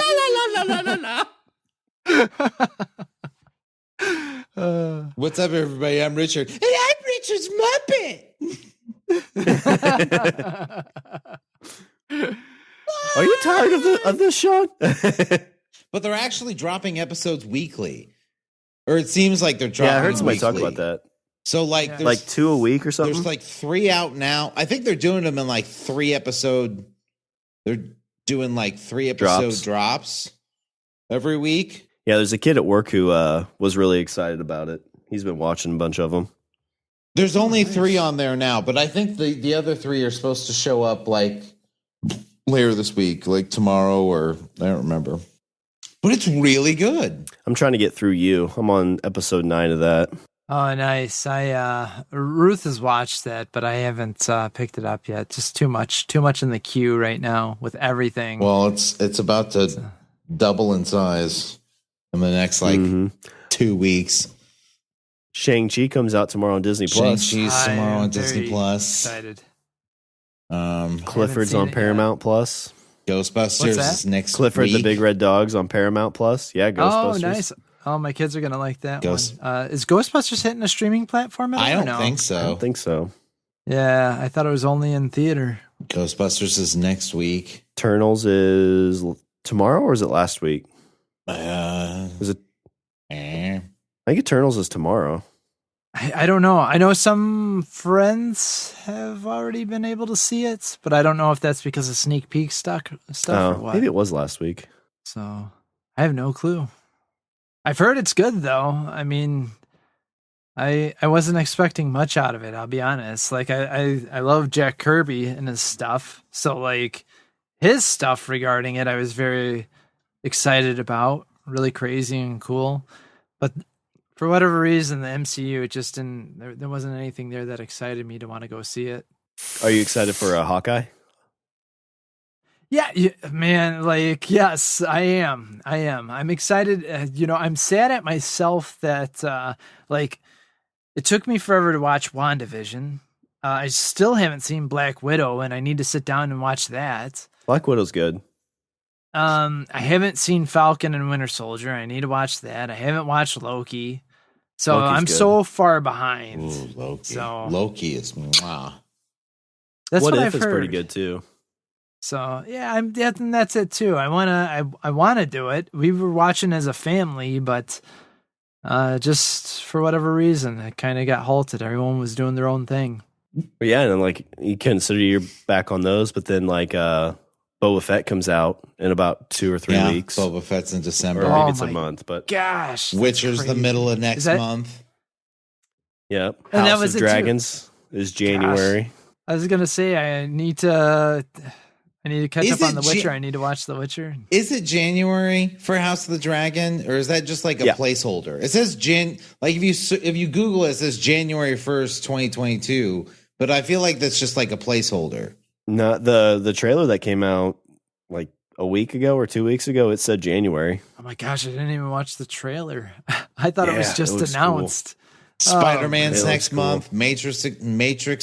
S2: What's up, everybody? I'm Richard. And I'm Richard's Muppet.
S1: Are you tired of this, Shawn?
S2: But they're actually dropping episodes weekly. Or it seems like they're dropping.
S1: Yeah, I heard somebody
S2: weekly.
S1: talk about that.
S2: So there's
S1: like 2 a week or something.
S2: There's like 3 out now. I think they're doing them in like 3 episode. They're doing like 3 episode drops every week.
S1: Yeah, there's a kid at work who was really excited about it. He's been watching a bunch of them.
S2: There's only 3 on there now, but I think the other 3 are supposed to show up like later this week, like tomorrow, or I don't remember. But it's really good.
S1: I'm trying to get through you. I'm on episode 9 of that.
S6: Oh, nice. Ruth has watched that, but I haven't picked it up yet. Just too much in the queue right now with everything.
S2: Well, it's about to double in size in the next 2 weeks.
S1: Shang-Chi comes out tomorrow on Disney Plus.
S2: Shang-Chi's tomorrow on Disney Plus.
S6: Excited.
S1: Clifford's on Paramount Plus.
S2: Ghostbusters is next
S1: Clifford
S2: week.
S1: the Big Red Dog's on Paramount Plus. Yeah, Ghostbusters.
S6: Oh, nice. Oh, my kids are going to like that one. Is Ghostbusters hitting a streaming platform at all?
S2: I don't think so.
S1: I don't think so.
S6: Yeah, I thought it was only in theater.
S2: Ghostbusters is next week.
S1: Eternals is tomorrow, or is it last week?
S2: Is
S1: it?
S2: I
S1: I think Eternals is tomorrow.
S6: I don't know. I know some friends have already been able to see it, but I don't know if that's because of sneak peek stuff or what.
S1: Maybe it was last week.
S6: So I have no clue. I've heard it's good though. I mean, I wasn't expecting much out of it. I'll be honest. Like I love Jack Kirby and his stuff. So like his stuff regarding it, I was very excited about. Really crazy and cool, but for whatever reason, the MCU, it just didn't. There wasn't anything there that excited me to want to go see it.
S1: Are you excited for Hawkeye?
S6: Yeah, man. Like, yes, I am. I'm excited. I'm sad at myself that like it took me forever to watch WandaVision. I still haven't seen Black Widow, and I need to sit down and watch that.
S1: Black Widow's good.
S6: I haven't seen Falcon and Winter Soldier. I need to watch that. I haven't watched Loki. So
S1: Loki's
S6: I'm
S1: good.
S6: so far behind.
S2: Ooh, Loki.
S6: So
S2: Loki is mwah.
S6: that's
S1: What
S6: what
S1: If
S6: I've
S1: is
S6: heard.
S1: pretty good too.
S6: So yeah, and that's it too. I wanna do it. We were watching as a family, but just for whatever reason, it kind of got halted. Everyone was doing their own thing.
S1: But yeah, and like you consider you're back on those, but then like Boba Fett comes out in about 2 or 3 weeks.
S2: Boba Fett's in December.
S1: Or
S6: Oh
S1: maybe it's a
S6: my
S1: month, but
S6: Gosh, that's
S2: Witcher's the
S6: crazy.
S2: middle of next
S6: Is that-
S2: month.
S1: yeah.
S6: And that
S1: House
S6: was
S1: of
S6: it, too.
S1: Dragons is January.
S6: I was gonna say I need to catch
S2: Is
S6: up on
S2: it
S6: The Witcher. I need to watch The Witcher.
S2: Is it January for House of the Dragon, or is that just like a
S1: Yeah.
S2: placeholder? It says like if you Google it, it says January 1st, 2022, but I feel like that's just like a placeholder.
S1: No, the trailer that came out like a week ago or 2 weeks ago, it said January.
S6: Oh my gosh, I didn't even watch the trailer. I thought it
S1: Yeah,
S6: was
S1: it
S6: just
S1: looks
S6: announced.
S2: Spider-Man's
S1: it
S2: next
S1: looks cool.
S2: month. Matrix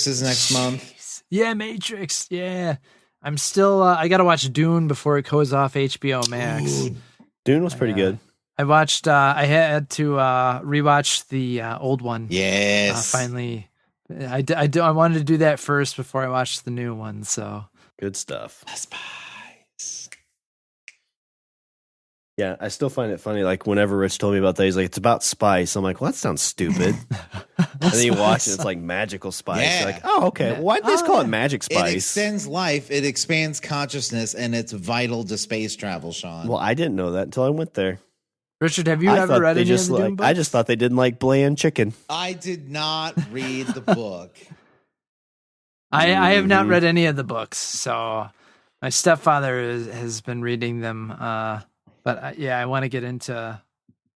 S2: is next month.
S6: Jeez. Yeah, Matrix. Yeah. I'm still, I got to watch Dune before it goes off HBO Max.
S2: Ooh.
S1: Dune was pretty good.
S6: I watched, I had to rewatch the old one.
S2: Yes.
S6: Finally. I wanted to do that first before I watched the new one. So
S1: Good stuff.
S2: The Spies.
S1: Yeah, I still find it funny. Like whenever Rich told me about that, he's like, "It's about spice." I'm like, "Well, that sounds stupid." And then you watch it, it's like magical spice.
S2: Yeah.
S1: You're like, "Oh, okay.
S6: Yeah.
S1: Why did they just
S6: Oh,
S1: call
S6: yeah.
S1: it magic
S2: It
S1: spice?"
S2: extends life, it expands consciousness, and it's vital to space travel, Sean.
S1: Well, I didn't know that until I went there.
S6: Richard, have you
S1: I
S6: ever
S1: thought
S6: read
S1: they
S6: any of
S1: just
S6: the Dune
S1: like
S6: books?
S1: I just thought they didn't like bland chicken.
S2: I did not read the book.
S6: I have not
S1: Mhm.
S6: read any of the books, so my stepfather has been reading them. But yeah, I want to get into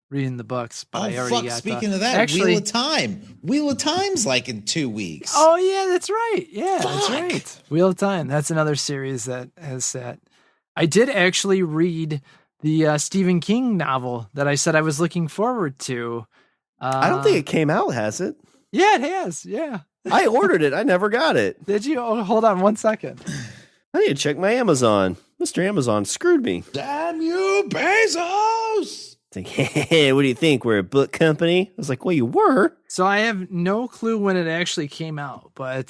S6: reading the books. But I already got.
S2: Speaking of that,
S6: actually,
S2: Wheel of Time. Wheel of Time's like in 2 weeks.
S6: oh yeah, that's right. Yeah, that's
S2: Fuck.
S6: right. Wheel of Time. That's another series that has that. I did actually read the Stephen King novel that I said I was looking forward to.
S1: I don't think it came out, has it?
S6: Yeah, it has. Yeah.
S1: I ordered it. I never got it.
S6: Did you? Oh, hold on 1 second.
S1: I need to check my Amazon. Mr. Amazon screwed me.
S2: Damn you, Bezos!
S1: It's like, hey, what do you think? We're a book company? I was like, well, you were.
S6: So I have no clue when it actually came out, but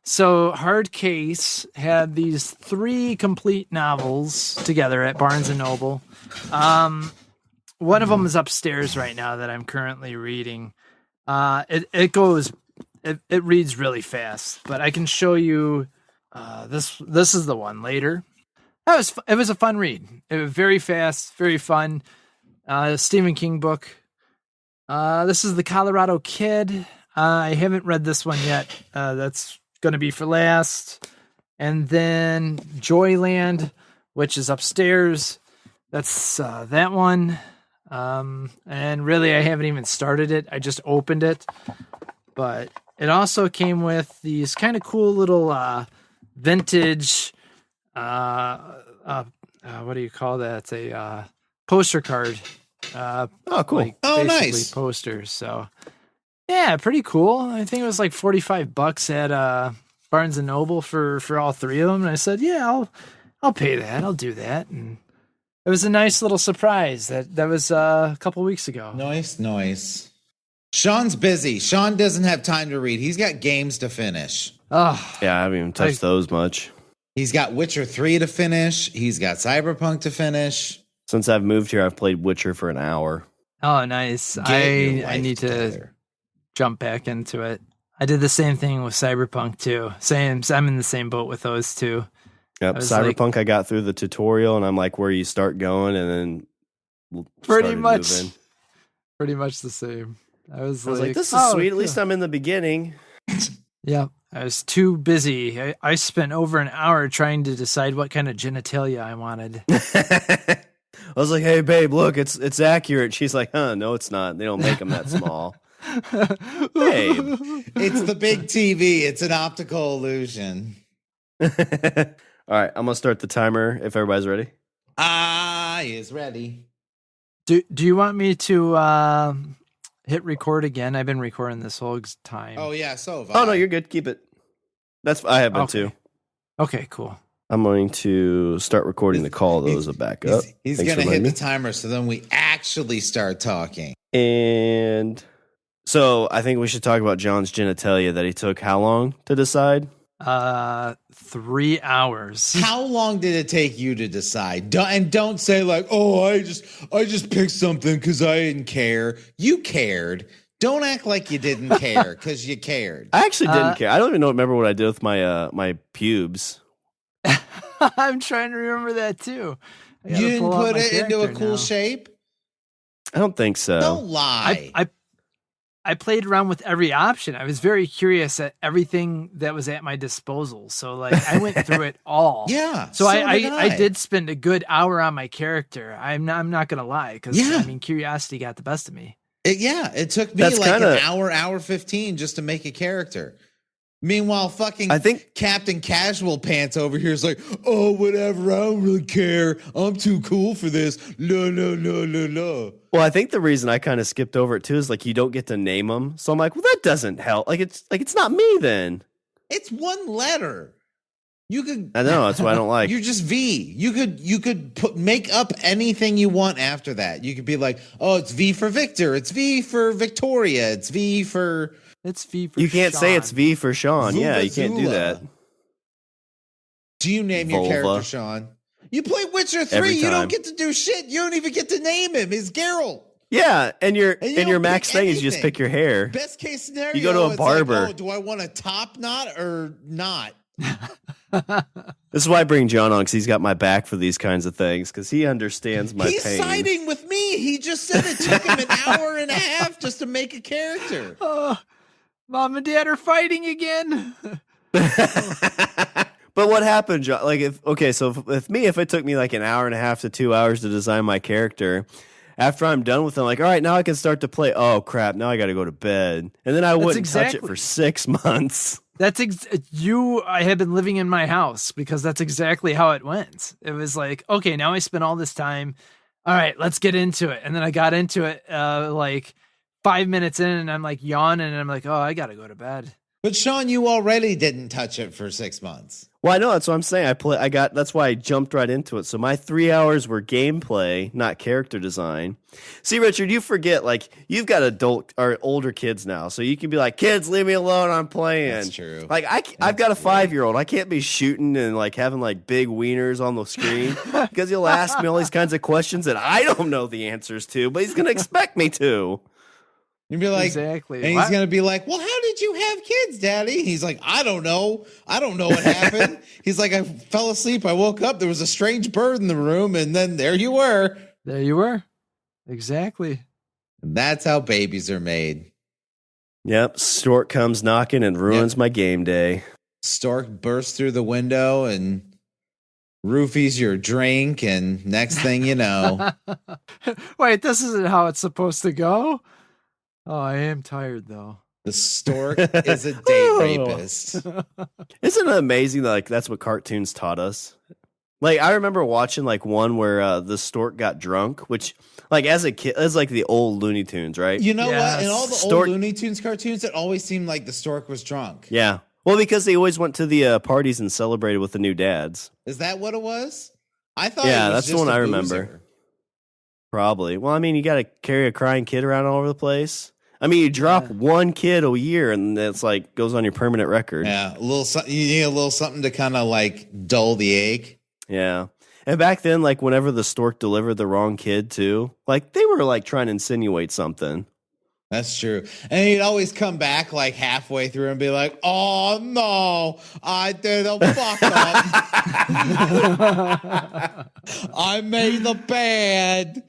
S6: so Hard Case had these 3 complete novels together at Barnes and Noble. One of them is upstairs right now that I'm currently reading. It reads really fast, but I can show you this is the one later. It was a fun read. It was very fast, very fun. Stephen King book. This is The Colorado Kid. I haven't read this one yet. That's going to be for last. And then Joyland, which is upstairs. That's that one. And really, I haven't even started it. I just opened it. But it also came with these kind of cool little vintage, what do you call that? A poster card.
S1: Oh, cool.
S6: Like
S2: Oh,
S6: basically
S2: nice.
S6: posters. So, yeah, pretty cool. I think it was like $45 at Barnes and Noble for all 3 of them. And I said, yeah, I'll pay that. I'll do that. And it was a nice little surprise. That was a couple weeks ago.
S2: Nice. Sean's busy. Sean doesn't have time to read. He's got games to finish.
S6: Oh,
S1: Yeah, I haven't even touched those much.
S2: He's got Witcher 3 to finish. He's got Cyberpunk to finish.
S1: Since I've moved here, I've played Witcher for an hour.
S6: oh, nice.
S2: Get your
S6: I
S2: life
S6: need to
S2: together.
S6: jump back into it. I did the same thing with Cyberpunk too. I'm in the same boat with those two.
S1: Yep, Cyberpunk. I got through the tutorial, and I'm like, where you start going, and then
S6: pretty much the same. I was like,
S1: this is sweet. At least I'm in the beginning.
S6: Yeah, I was too busy. I spent over an hour trying to decide what kind of genitalia I wanted.
S1: I was like, hey, babe, look, it's accurate. She's like, no, it's not. They don't make them that small. Babe.
S2: It's the big TV. It's an optical illusion.
S1: All right, I'm going to start the timer if everybody's ready.
S2: I is ready.
S6: Do you want me to hit record again? I've been recording this whole time.
S2: Oh, yeah, so have I.
S1: Oh, no, you're good. Keep it. I have been too.
S6: Okay, cool.
S1: I'm going to start recording the call, though, as a backup.
S2: He's going to hit the timer, so then we actually start talking.
S1: And so I think we should talk about John's genitalia that he took how long to decide?
S6: 3 hours.
S2: How long did it take you to decide? Don't say like, oh, I just picked something because I didn't care. You cared. Don't act like you didn't care because you cared.
S1: I actually didn't care. I don't even remember what I did with my pubes.
S6: I'm trying to remember that too.
S2: You didn't put it into a cool shape?
S1: I don't think so.
S2: Don't lie.
S6: I played around with every option. I was very curious at everything that was at my disposal. So like I went through it all.
S2: Yeah.
S6: So I did spend a good hour on my character. I'm not gonna lie, because I mean curiosity got the best of me.
S2: It took me an hour 15 just to make a character. Meanwhile, I think Captain Casual Pants over here is like, oh, whatever, I don't really care. I'm too cool for this. No.
S1: Well, I think the reason I kind of skipped over it too is like you don't get to name them. So I'm like, well, that doesn't help. It's not me then.
S2: It's one letter. You could.
S1: I know, that's why I don't like.
S2: You're just V. You could make up anything you want after that. You could be like, oh, it's V for Victor. It's V for Victoria. It's V for.
S1: You can't
S6: Shawn.
S1: say it's V for Shawn.
S2: Zula,
S1: yeah, you can't do that.
S2: Do you name your character Shawn? You play Witcher 3. You don't get to do shit. You don't even get to name him. It's Geralt.
S1: Yeah, and your max thing is you just pick your hair.
S2: Best case scenario,
S1: you go to a barber.
S2: Like, oh, do I want a top knot or not?
S1: This is why I bring John on, because he's got my back for these kinds of things, because he understands my pain.
S2: He's siding with me. He just said it took him an hour and a half just to make a character.
S6: Mom and Dad are fighting again.
S1: But what happened, John? Like, if it took me like an hour and a half to 2 hours to design my character, after I'm done with it, I'm like, all right, now I can start to play. Oh crap! Now I got to go to bed, and then I wouldn't touch it for 6 months.
S6: I had been living in my house, because that's exactly how it went. It was like, okay, now I spent all this time. All right, let's get into it. And then I got into it like 5 minutes in, and I'm like yawning, and I'm like, oh, I got to go to bed.
S2: But Shawn, you already didn't touch it for 6 months.
S1: Well, I know, that's what I'm saying. That's why I jumped right into it. So my 3 hours were gameplay, not character design. See, Richard, you forget, like, you've got adult or older kids now, so you can be like, kids, leave me alone, I'm playing.
S2: That's true.
S1: Like, I've got a 5-year-old. I can't be shooting and like having like big wieners on the screen, because he'll ask me all these kinds of questions that I don't know the answers to, but he's going to expect me to.
S2: You'd be like,
S6: exactly.
S2: And he's going to be like, well, how did you have kids, Daddy? He's like, I don't know. I don't know what happened. He's like, I fell asleep. I woke up. There was a strange bird in the room. And then there you were.
S6: There you were. Exactly.
S2: And that's how babies are made.
S1: Yep. Stork comes knocking and ruins my game day.
S2: Stork bursts through the window and roofies your drink. And next thing you know.
S6: Wait, this isn't how it's supposed to go? Oh, I am tired, though.
S2: The stork is a date rapist.
S1: Isn't it amazing that, like, that's what cartoons taught us? Like, I remember watching, like, one where the stork got drunk, which, like, as a kid, it's like the old Looney Tunes, right?
S2: You know what? In all the old Looney Tunes cartoons, it always seemed like the stork was drunk.
S1: Yeah. Well, because they always went to the parties and celebrated with the new dads.
S2: Is that what it was? I thought
S1: yeah,
S2: it was
S1: that's
S2: just
S1: the one I
S2: loser.
S1: remember. Probably. Well, I mean, you got to carry a crying kid around all over the place. I mean, you drop one kid a year, and it's like goes on your permanent record.
S2: Yeah, you need a little something to kind of like dull the ache.
S1: Yeah, and back then, like whenever the stork delivered the wrong kid too, like they were like trying to insinuate something.
S2: That's true. And he'd always come back like halfway through and be like, "Oh no, I did a fuck up. I made the bad."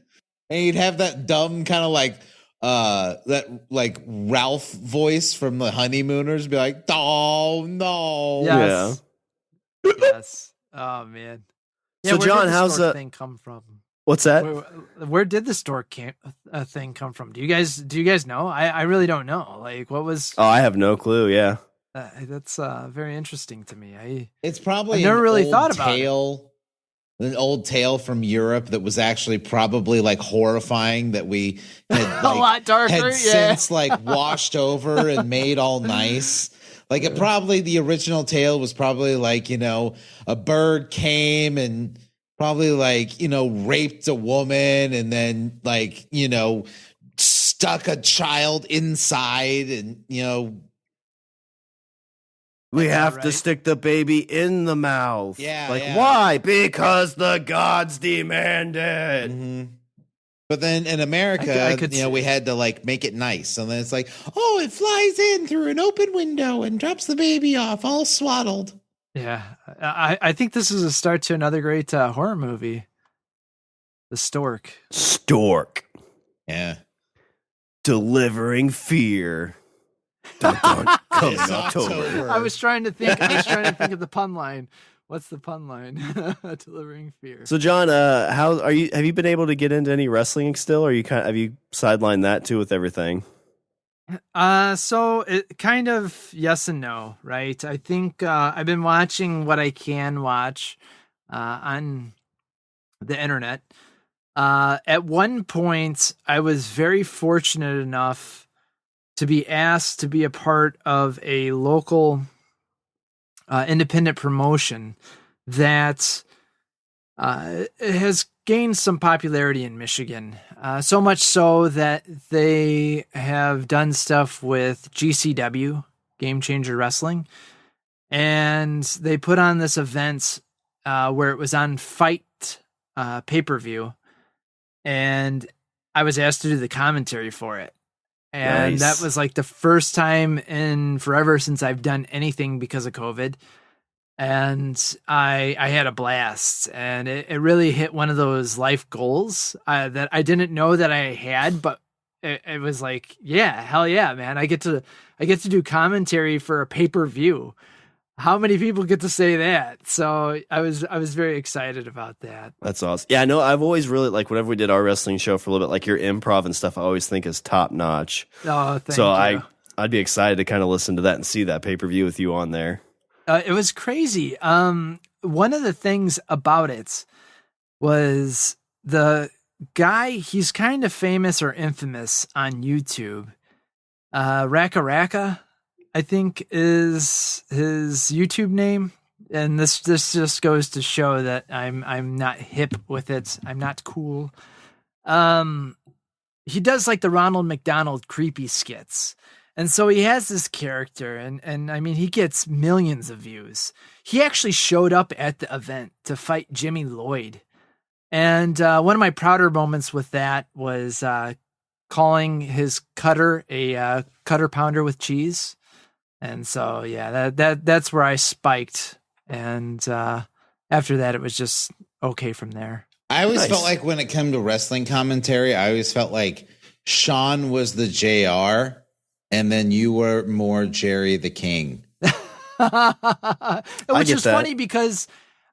S2: And he'd have that dumb kind of like that like Ralph voice from the Honeymooners, be like, "Oh no."
S6: Yes. Yeah. Yes. Oh man. Yeah,
S1: So John, how's
S6: the
S1: that
S6: thing come from?
S1: What's that?
S6: Where did the stork thing come from? Do you guys know? I really don't know. Like, what was?
S1: Oh, I have no clue. Yeah,
S6: that's very interesting to me.
S2: It's probably
S6: I never really thought about
S2: an old tale from Europe that was actually probably like horrifying that we had, like,
S6: a lot darker.
S2: had since like washed over and made all nice. Like the original tale was probably like, a bird came and probably like, raped a woman and then like, stuck a child inside and,
S1: we have to stick the baby in the mouth.
S2: Yeah.
S1: Like, why? Because the gods demanded.
S2: Mm-hmm. But then in America, we had to like make it nice. And then it's like, oh, it flies in through an open window and drops the baby off all swaddled.
S6: Yeah. I think this is a start to another great horror movie. The Stork.
S2: Yeah.
S1: Delivering fear. Dun, dun, coming October.
S6: I was trying to think of the pun line. What's the pun line? Delivering fear.
S1: So John, how are you? Have you been able to get into any wrestling still, or have you sidelined that too with everything?
S6: So it kind of yes and no, right? I think I've been watching what I can watch on the internet. At one point, I was very fortunate enough to be asked to be a part of a local independent promotion that has gained some popularity in Michigan. So much so that they have done stuff with GCW, Game Changer Wrestling, and they put on this event where it was on Fight pay-per-view, and I was asked to do the commentary for it. And
S1: Nice.
S6: That was like the first time in forever since I've done anything because of COVID. And I had a blast, and it really hit one of those life goals that I didn't know that I had, but it was like, yeah, hell yeah, man. I get to do commentary for a pay-per-view. How many people get to say that? So I was very excited about that.
S1: That's awesome. Yeah, I know. I've always really like whenever we did our wrestling show for a little bit, like your improv and stuff. I always think is top notch.
S6: Oh, thank
S1: so
S6: you.
S1: I'd be excited to kind of listen to that and see that pay-per-view with you on there.
S6: It was crazy. One of the things about it was the guy. He's kind of famous or infamous on YouTube. Raka Raka, I think, is his YouTube name, and this just goes to show that I'm not hip with it. I'm not cool. He does like the Ronald McDonald creepy skits. And so he has this character, and I mean, he gets millions of views. He actually showed up at the event to fight Jimmy Lloyd. And one of my prouder moments with that was calling his cutter a cutter pounder with cheese. And so, yeah, that's where I spiked. And after that, it was just okay from there.
S2: I always felt like when it came to wrestling commentary, I always felt like Shawn was the JR. And then you were more Jerry the King.
S6: Which is funny because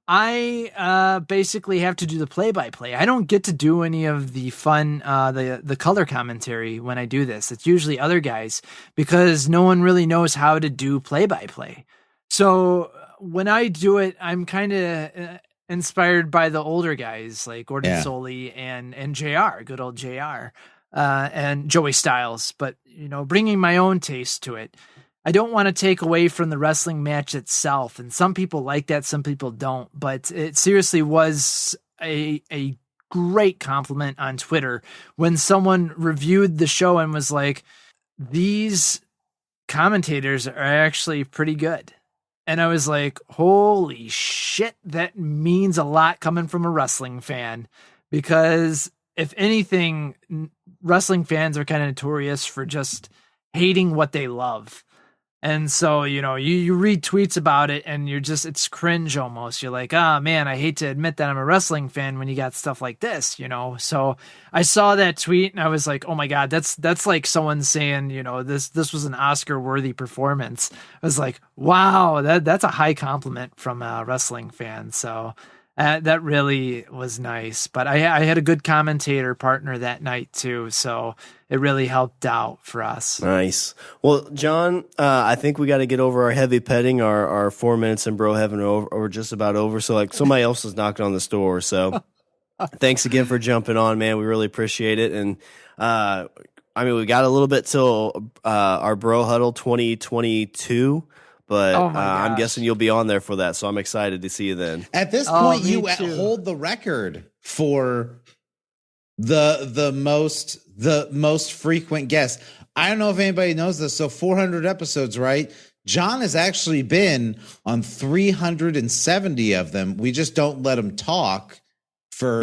S6: I basically have to do the play-by-play. I don't get to do any of the fun, the color commentary when I do this. It's usually other guys because no one really knows how to do play-by-play. So when I do it, I'm kind of inspired by the older guys like Gordon Soley and JR, good old JR. And Joey Styles, but bringing my own taste to it. I don't want to take away from the wrestling match itself, and some people like that, some people don't. But it seriously was a great compliment on Twitter when someone reviewed the show and was like, "These commentators are actually pretty good." And I was like, "Holy shit, that means a lot coming from a wrestling fan," because if anything, wrestling fans are kind of notorious for just hating what they love. And so, you read tweets about it and it's cringe almost. You're like, ah, man, I hate to admit that I'm a wrestling fan when you got stuff like this, So I saw that tweet and I was like, oh my God, that's like someone saying, this was an Oscar worthy performance. I was like, wow, that's a high compliment from a wrestling fan. So that really was nice. But I had a good commentator partner that night too. So it really helped out for us.
S1: Nice. Well, John, I think we got to get over our heavy petting. Our 4 minutes in BroHeaven are just about over. So like somebody else is knocking on this door. So thanks again for jumping on, man. We really appreciate it. And we got a little bit till our Bro Huddle 2022. But I'm guessing you'll be on there for that, so I'm excited to see you then.
S2: At this point, you hold the record for the most frequent guest. I don't know if anybody knows this. So 400 episodes, right? John has actually been on 370 of them. We just don't let him talk for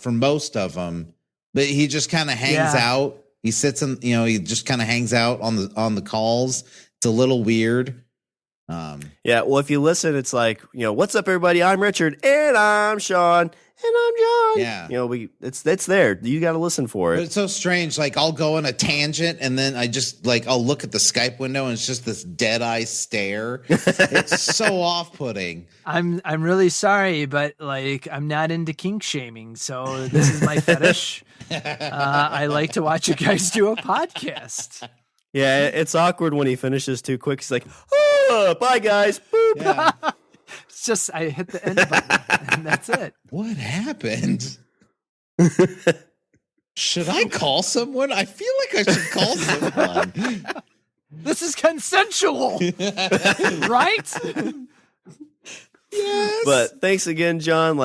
S2: most of them. But he just kind of hangs out. He sits in, he just kind of hangs out on the calls. It's a little weird.
S1: Well, if you listen, it's like, what's up, everybody? I'm Richard, and I'm Shawn, and I'm John.
S2: Yeah,
S1: it's there. You got to listen for it.
S2: But it's so strange. Like I'll go on a tangent, and then I just I'll look at the Skype window, and it's just this dead eye stare. It's so off-putting.
S6: I'm really sorry, but I'm not into kink shaming, so this is my fetish. I like to watch you guys do a podcast.
S1: Yeah, it's awkward when he finishes too quick. He's like, oh, bye, guys. Boop.
S2: Yeah.
S6: It's just I hit the end button, and that's it.
S2: What happened? Should I call someone? I feel like I should call someone.
S6: This is consensual, right?
S2: Yes.
S1: But thanks again, John.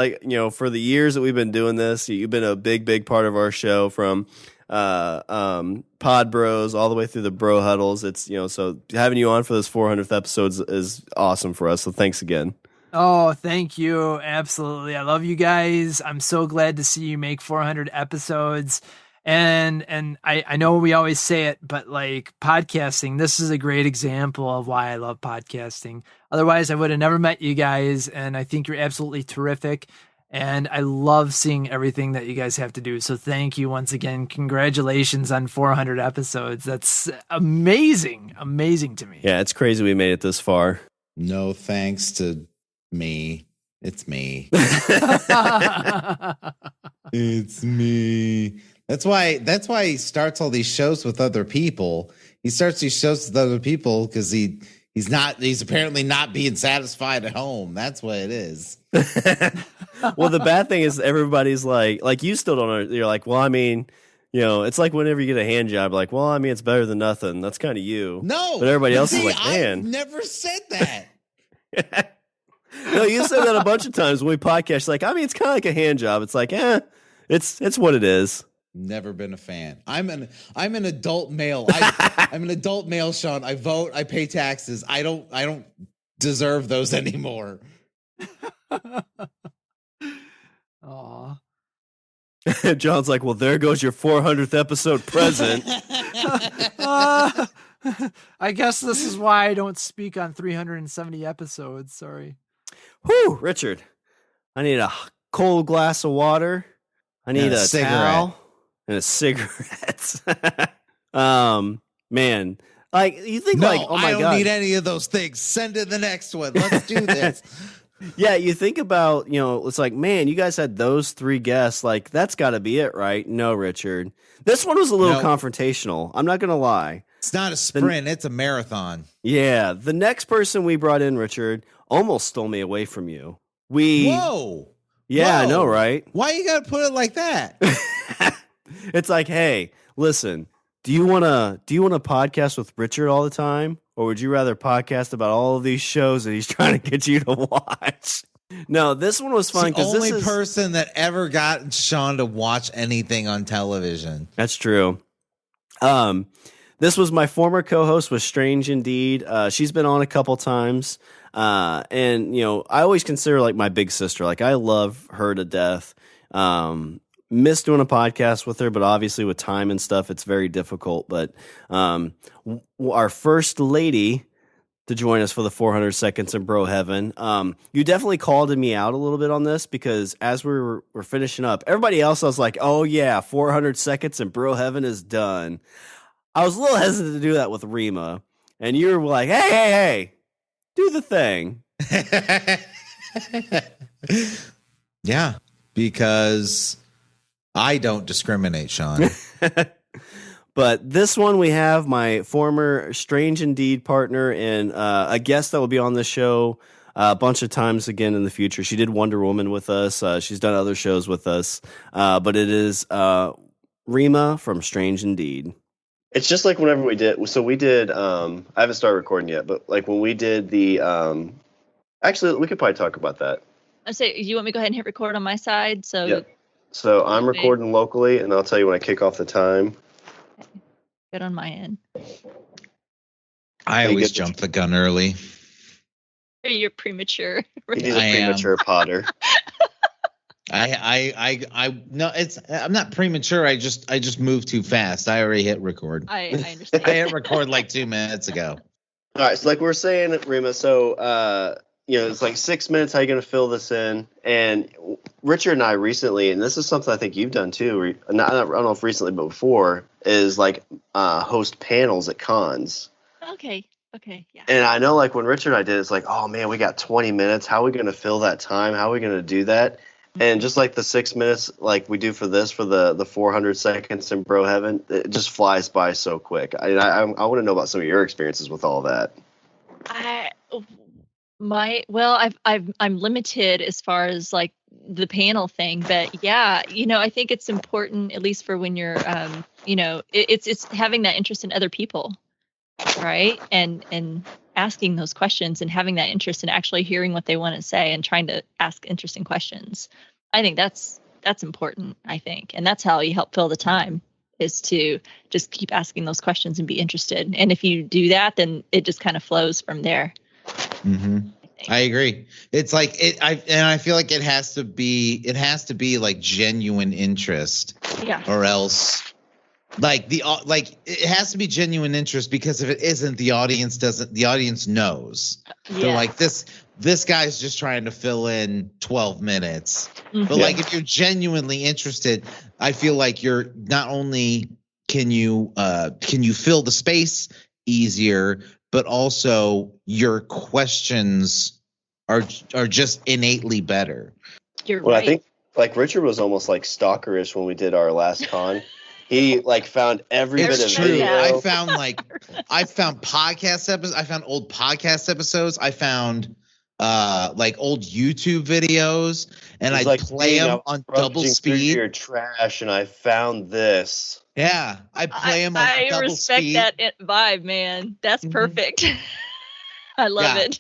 S1: For the years that we've been doing this, you've been a big, big part of our show from Pod Bros all the way through the Bro Huddles. It's so having you on for this 400th episodes is awesome for us. So thanks again.
S6: Oh, thank you. Absolutely. I love you guys. I'm so glad to see you make 400 episodes. And I know we always say it, but podcasting, this is a great example of why I love podcasting. Otherwise I would have never met you guys. And I think you're absolutely terrific. And I love seeing everything that you guys have to do. So thank you once again. Congratulations on 400 episodes. That's amazing. Amazing to me.
S1: Yeah, it's crazy we made it this far.
S2: No thanks to me. It's me. It's me. That's why he starts all these shows with other people. He starts these shows with other people because he's apparently not being satisfied at home. That's what it is.
S1: Well, the bad thing is everybody's like you still don't know. You're like, well, it's like whenever you get a hand job, it's better than nothing. That's kind of you.
S2: No,
S1: but everybody else is like, man,
S2: I've never said that.
S1: No, you said that a bunch of times when we podcast. It's kind of like a hand job. It's like, it's what it is.
S2: Never been a fan. I'm an adult male. I'm an adult male, Shawn. I vote. I pay taxes. I don't deserve those anymore.
S6: Aw.
S1: John's like, well, there goes your 400th episode present.
S6: I guess this is why I don't speak on 370 episodes. Sorry.
S1: Whew, Richard. I need a cold glass of water. I need a towel and a cigarette. Man. You think
S2: no,
S1: oh my God.
S2: I don't need any of those things. Send to the next one. Let's do this.
S1: Yeah, you think about, it's like, man, you guys had those 3 guests. That's got to be it, right? No, Richard. This one was a little confrontational. I'm not going to lie.
S2: It's not a sprint. It's a marathon.
S1: Yeah. The next person we brought in, Richard, almost stole me away from you.
S2: Whoa.
S1: Yeah,
S2: Whoa.
S1: I know, right?
S2: Why you got to put it like that?
S1: It's like, hey, listen, do you want to podcast with Richard all the time? Or would you rather podcast about all of these shows that he's trying to get you to watch? No, this one was fun
S2: because the only person that ever got Shawn to watch anything on television.
S1: That's true. This was my former co-host with Strange Indeed. She's been on a couple times. And I always consider her like my big sister. I love her to death. miss doing a podcast with her, but obviously with time and stuff, it's very difficult. But our first lady to join us for the 400 seconds in BroHeaven. You definitely called me out a little bit on this because as we're finishing up, everybody else, I was like, oh yeah, 400 seconds in BroHeaven is done. I was a little hesitant to do that with Rima, and you were like, hey, do the thing.
S2: Yeah, because I don't discriminate, Shawn.
S1: But this one we have my former Strange Indeed partner and a guest that will be on the show a bunch of times again in the future. She did Wonder Woman with us. She's done other shows with us. But it is Rima from Strange Indeed.
S4: It's just like whenever we did. So we did. I haven't started recording yet, but like when we did the. Actually, we could probably talk about that.
S7: I say, you want me to go ahead and hit record on my side? So.
S4: Yeah. So I'm recording locally, and I'll tell you when I kick off the time.
S7: Good on my end.
S2: I always jump the gun early.
S7: You're premature.
S4: He's a premature Potter.
S2: No, I'm not premature. I just moved too fast. I already hit record.
S7: I understand.
S2: I hit record like 2 minutes ago.
S4: All right, so like we were saying, Rima, so it's like 6 minutes. How are you going to fill this in? And Richard and I recently, and this is something I think you've done too. I don't know if recently, but before, is like host panels at cons.
S7: Okay, yeah.
S4: And I know, like when Richard and I did, it's like, oh man, we got 20 minutes. How are we going to fill that time? How are we going to do that? Mm-hmm. And just like the 6 minutes, like we do for this, for the 400 seconds in BroHeaven, it just flies by so quick. I want to know about some of your experiences with all that.
S7: I'm limited as far as like the panel thing, but yeah, I think it's important, at least for when you're, it's having that interest in other people, right? And asking those questions and having that interest in actually hearing what they want to say and trying to ask interesting questions. I think that's important, I think. And that's how you help fill the time, is to just keep asking those questions and be interested. And if you do that, then it just kind of flows from there.
S2: Mm-hmm. I agree. It's like I feel like it has to be like genuine interest.
S7: Yeah.
S2: Or else it has to be genuine interest, because if it isn't, the audience knows.
S7: Yeah.
S2: They're like, this guy's just trying to fill in 12 minutes. Mm-hmm. But like, if you're genuinely interested, I feel like you're not only can you fill the space easier, but also your questions are just innately better.
S7: You're
S4: right.
S7: I
S4: think like Richard was almost like stalkerish when we did our last con. He like found every bit of video.
S2: I found podcast episodes. I found old podcast episodes. I found like old YouTube videos, and I like play them on double speed.
S4: Your trash, and I found this.
S2: Yeah, I play them on double speed.
S7: I respect that vibe, man. That's perfect. I love it.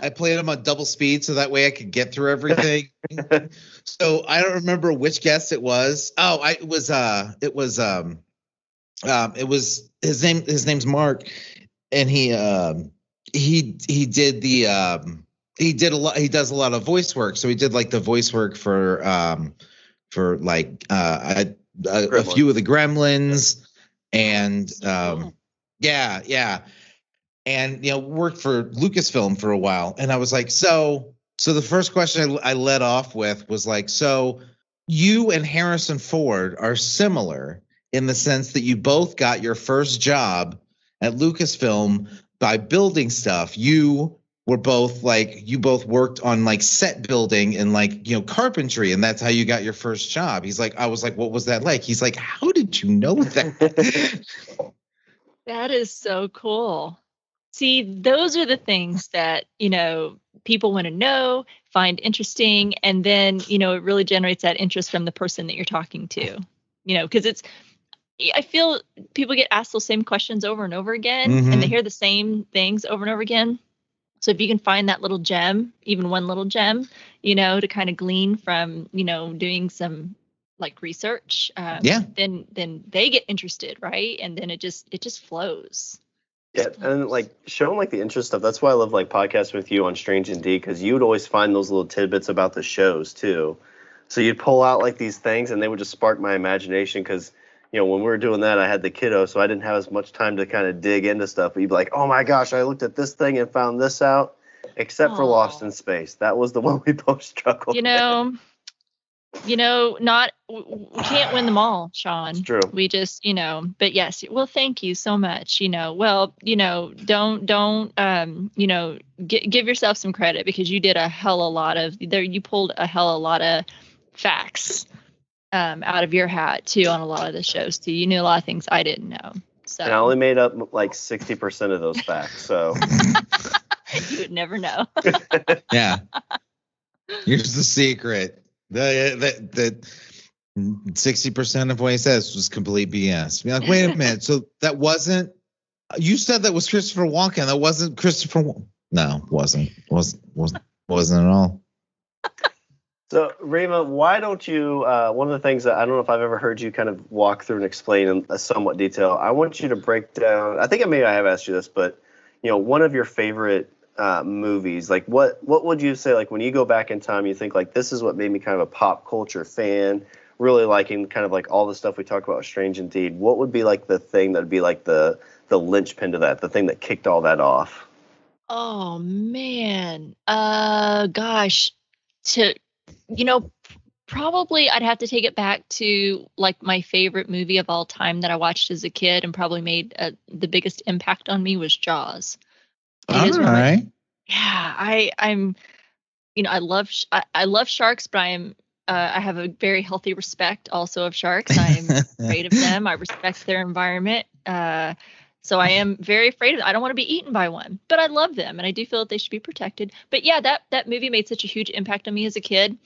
S2: I played them on double speed so that way I could get through everything. So I don't remember which guest it was. Oh, it was his name. His name's Mark, and he did he does a lot of voice work. So he did like the voice work for like a few of the Gremlins, and yeah. And worked for Lucasfilm for a while, and I was like, so the first question I led off with was like, so you and Harrison Ford are similar in the sense that you both got your first job at Lucasfilm by building stuff. You both worked on like set building and like carpentry, and that's how you got your first job. He's like, I was like, what was that like? He's like, how did you know that?
S7: That is so cool. See, those are the things that, people want to know, find interesting. And then, it really generates that interest from the person that you're talking to, because I feel people get asked those same questions over and over again, and they hear the same things over and over again. So if you can find that little gem, even one little gem, to kind of glean from, doing some like research, then they get interested. Right. And then it just flows.
S4: Yeah, and like showing like the interest stuff. That's why I love like podcasts with you on Strange Indeed, because you would always find those little tidbits about the shows too. So you'd pull out like these things, and they would just spark my imagination because, when we were doing that, I had the kiddo, so I didn't have as much time to kind of dig into stuff. But you'd be like, oh my gosh, I looked at this thing and found this out, except for Lost in Space. That was the one we both struggled with.
S7: We can't win them all, Shawn.
S4: It's true.
S7: We just, but yes, well, thank you so much. Don't, give yourself some credit because you did you pulled a hell of a lot of facts out of your hat too on a lot of the shows too. You knew a lot of things I didn't know. So.
S4: And I only made up like 60% of those facts. So
S7: you would never know.
S2: Yeah. Here's the secret. That 60% of what he says was complete BS. Be like, wait a minute. So that wasn't. You said that was Christopher Walken. That wasn't Christopher. No, wasn't at all.
S4: So Rima, why don't you? One of the things that I don't know if I've ever heard you kind of walk through and explain in a somewhat detail. I want you to break down. I think maybe I have asked you this, but one of your favorite movies, like what would you say, like when you go back in time, you think like this is what made me kind of a pop culture fan, really liking kind of like all the stuff we talked about with Strange Indeed. What would be like the thing that would be like the linchpin to that, the thing that kicked all that off?
S7: Oh man, gosh, probably I'd have to take it back to like my favorite movie of all time that I watched as a kid and probably made the biggest impact on me was Jaws.
S2: All right.
S7: I'm I love sharks, but I have a very healthy respect also of sharks. I'm afraid of them. I respect their environment. So I am very afraid of them. I don't want to be eaten by one, but I love them and I do feel that they should be protected. But yeah, that movie made such a huge impact on me as a kid.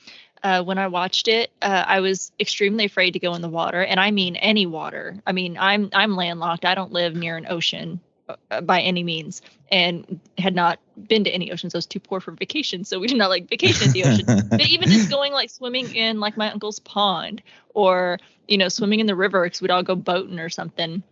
S7: When I watched it, I was extremely afraid to go in the water, and I mean any water. I mean, I'm landlocked. I don't live near an ocean by any means, and had not been to any oceans. I was too poor for vacation, so we did not like vacation at the ocean. But even just going like swimming in like my uncle's pond, or swimming in the river because we'd all go boating or something.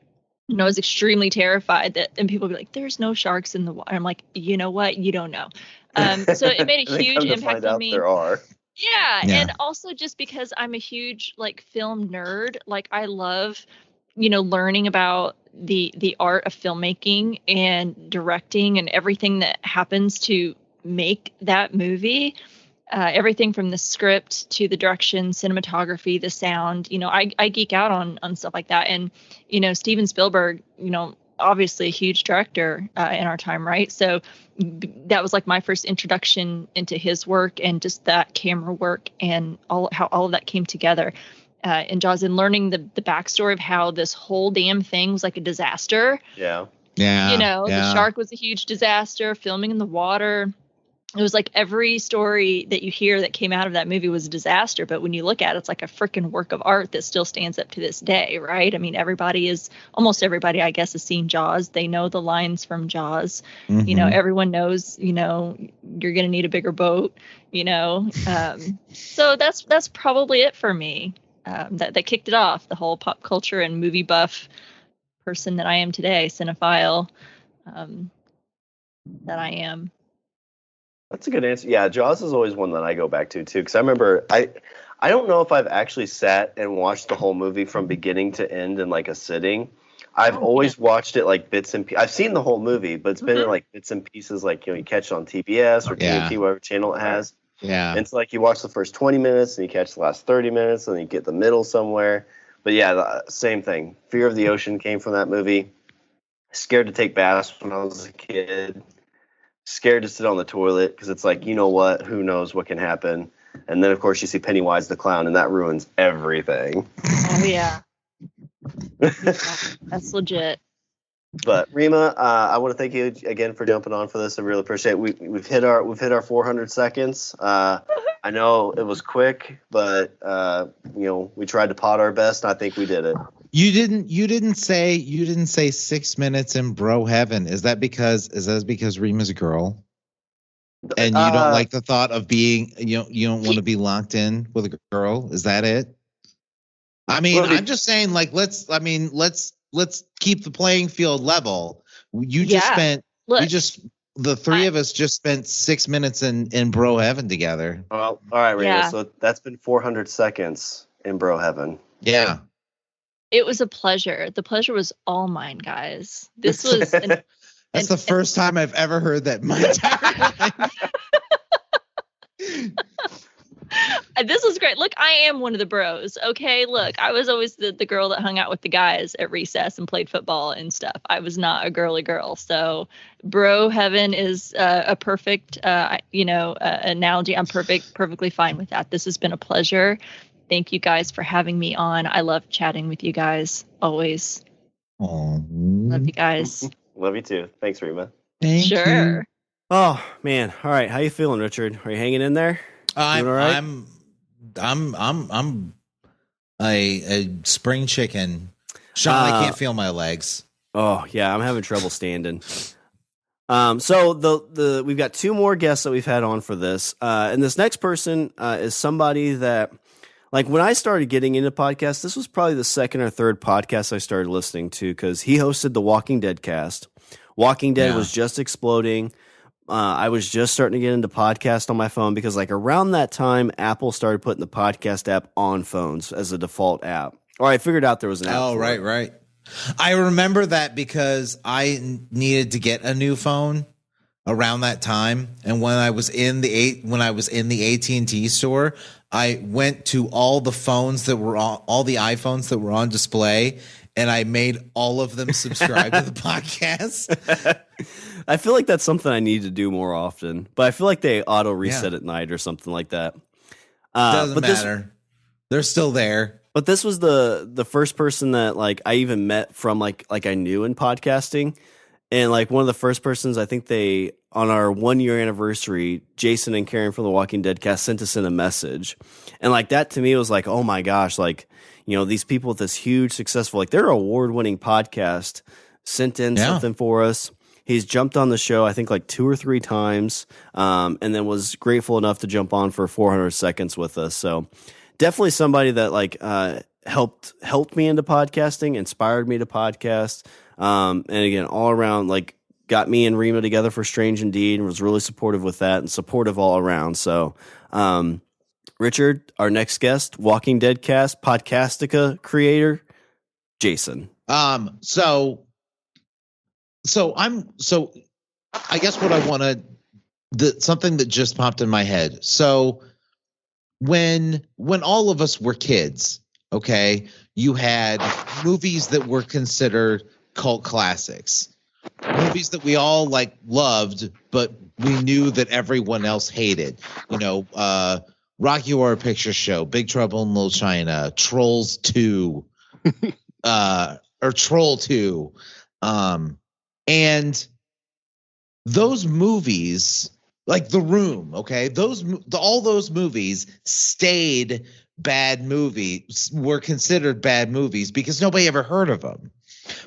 S7: I was extremely terrified and people would be like, "There's no sharks in the water." I'm like, you know what? You don't know. So it made a huge impact on me.
S4: There are.
S7: Yeah, and also just because I'm a huge like film nerd, like I love, learning about the art of filmmaking and directing and everything that happens to make that movie. Everything from the script to the direction, cinematography, the sound. I geek out on stuff like that. And Steven Spielberg, obviously a huge director in our time, right? So that was like my first introduction into his work and just that camera work and how all of that came together in Jaws, and learning the backstory of how this whole damn thing was like a disaster.
S4: Yeah.
S7: The shark was a huge disaster, filming in the water. It was like every story that you hear that came out of that movie was a disaster. But when you look at it, it's like a freaking work of art that still stands up to this day, right? I mean, almost everybody, I guess, has seen Jaws. They know the lines from Jaws. Mm-hmm. Everyone knows, you're going to need a bigger boat, So that's probably it for me. That kicked it off, the whole pop culture and movie buff person that I am today, cinephile that I am.
S4: That's a good answer. Yeah, Jaws is always one that I go back to too, because I remember I don't know if I've actually sat and watched the whole movie from beginning to end in like a sitting. I've always watched it like bits and pieces. I've seen the whole movie, but it's been in like bits and pieces, like you catch it on TBS or TNT, whatever channel it has.
S2: Yeah.
S4: And it's like you watch the first 20 minutes and you catch the last 30 minutes and then you get the middle somewhere. But yeah, the same thing. Fear of the ocean came from that movie. Scared to take baths when I was a kid. Scared to sit on the toilet because it's like, what? Who knows what can happen? And then, of course, you see Pennywise the clown, and that ruins everything.
S7: Oh, yeah. That's legit.
S4: But Rima, I want to thank you again for jumping on for this. I really appreciate it. We've hit our 400 seconds. I know it was quick, but we tried to pot our best, and I think we did it.
S2: You didn't say 6 minutes in BroHeaven. Is that because Rima's a girl? And you don't like the thought of being, you don't want to be locked in with a girl? Is that it? I mean, I'm just saying, like, let's keep the playing field level. You just the three of us just spent 6 minutes in BroHeaven together.
S4: Well, all right, Rita.
S7: Yeah.
S4: So that's been 400 seconds in BroHeaven.
S2: Yeah.
S7: It was a pleasure. The pleasure was all mine, guys. This was
S2: That's the first time I've ever heard that in my entire life.
S7: This was great. Look, I am one of the bros. Okay, look, I was always the girl that hung out with the guys at recess and played football and stuff. I was not a girly girl. So, BroHeaven is a perfect, analogy. I'm perfectly fine with that. This has been a pleasure. Thank you guys for having me on. I love chatting with you guys always. Love you guys.
S4: Love you too. Thanks, Rima.
S2: Thank you.
S7: Sure.
S1: Oh man. All right. How you feeling, Richard? Are you hanging in there?
S2: I'm
S1: all right?
S2: I'm a spring chicken. Shawn, I can't feel my legs.
S1: Oh yeah, I'm having trouble standing. So we've got two more guests that we've had on for this, and this next person is somebody that, like, when I started getting into podcasts, this was probably the second or third podcast I started listening to because he hosted the Walking Dead cast. Walking Dead was just exploding. I was just starting to get into podcast on my phone because, like, around that time, Apple started putting the podcast app on phones as a default app. Or I figured out there was an app.
S2: Oh, right. I remember that because I needed to get a new phone around that time, and when I was in the AT&T store, I went to all the phones that were on, all the iPhones that were on display, and I made all of them subscribe to the podcast.
S1: I feel like that's something I need to do more often, but I feel like they auto reset at night or something like that.
S2: Doesn't matter. They're still there.
S1: But this was the first person that, like, I even met from like I knew in podcasting. And, like, one of the first persons, I think they, on our 1 year anniversary, Jason and Karen from the Walking Dead cast sent us in a message. And, like, that to me was like, oh my gosh, like, you know, these people with this huge successful, like, their award-winning podcast sent in something for us. He's jumped on the show, I think, like 2 or 3 times, and then was grateful enough to jump on for 400 seconds with us. So definitely somebody that, like, helped me into podcasting, inspired me to podcast. And again, all around, like, got me and Rima together for Strange Indeed and was really supportive with that and supportive all around. So, Richard, our next guest, Walking Dead cast, Podcastica creator, Jason.
S2: So I guess what I wanted, something that just popped in my head. So when all of us were kids, okay, you had movies that were considered cult classics, movies that we all, like, loved, but we knew that everyone else hated. You know, Rocky Horror Picture Show, Big Trouble in Little China, Trolls 2, or Troll 2, and those movies, like The Room, okay, all those movies stayed bad movies, were considered bad movies because nobody ever heard of them.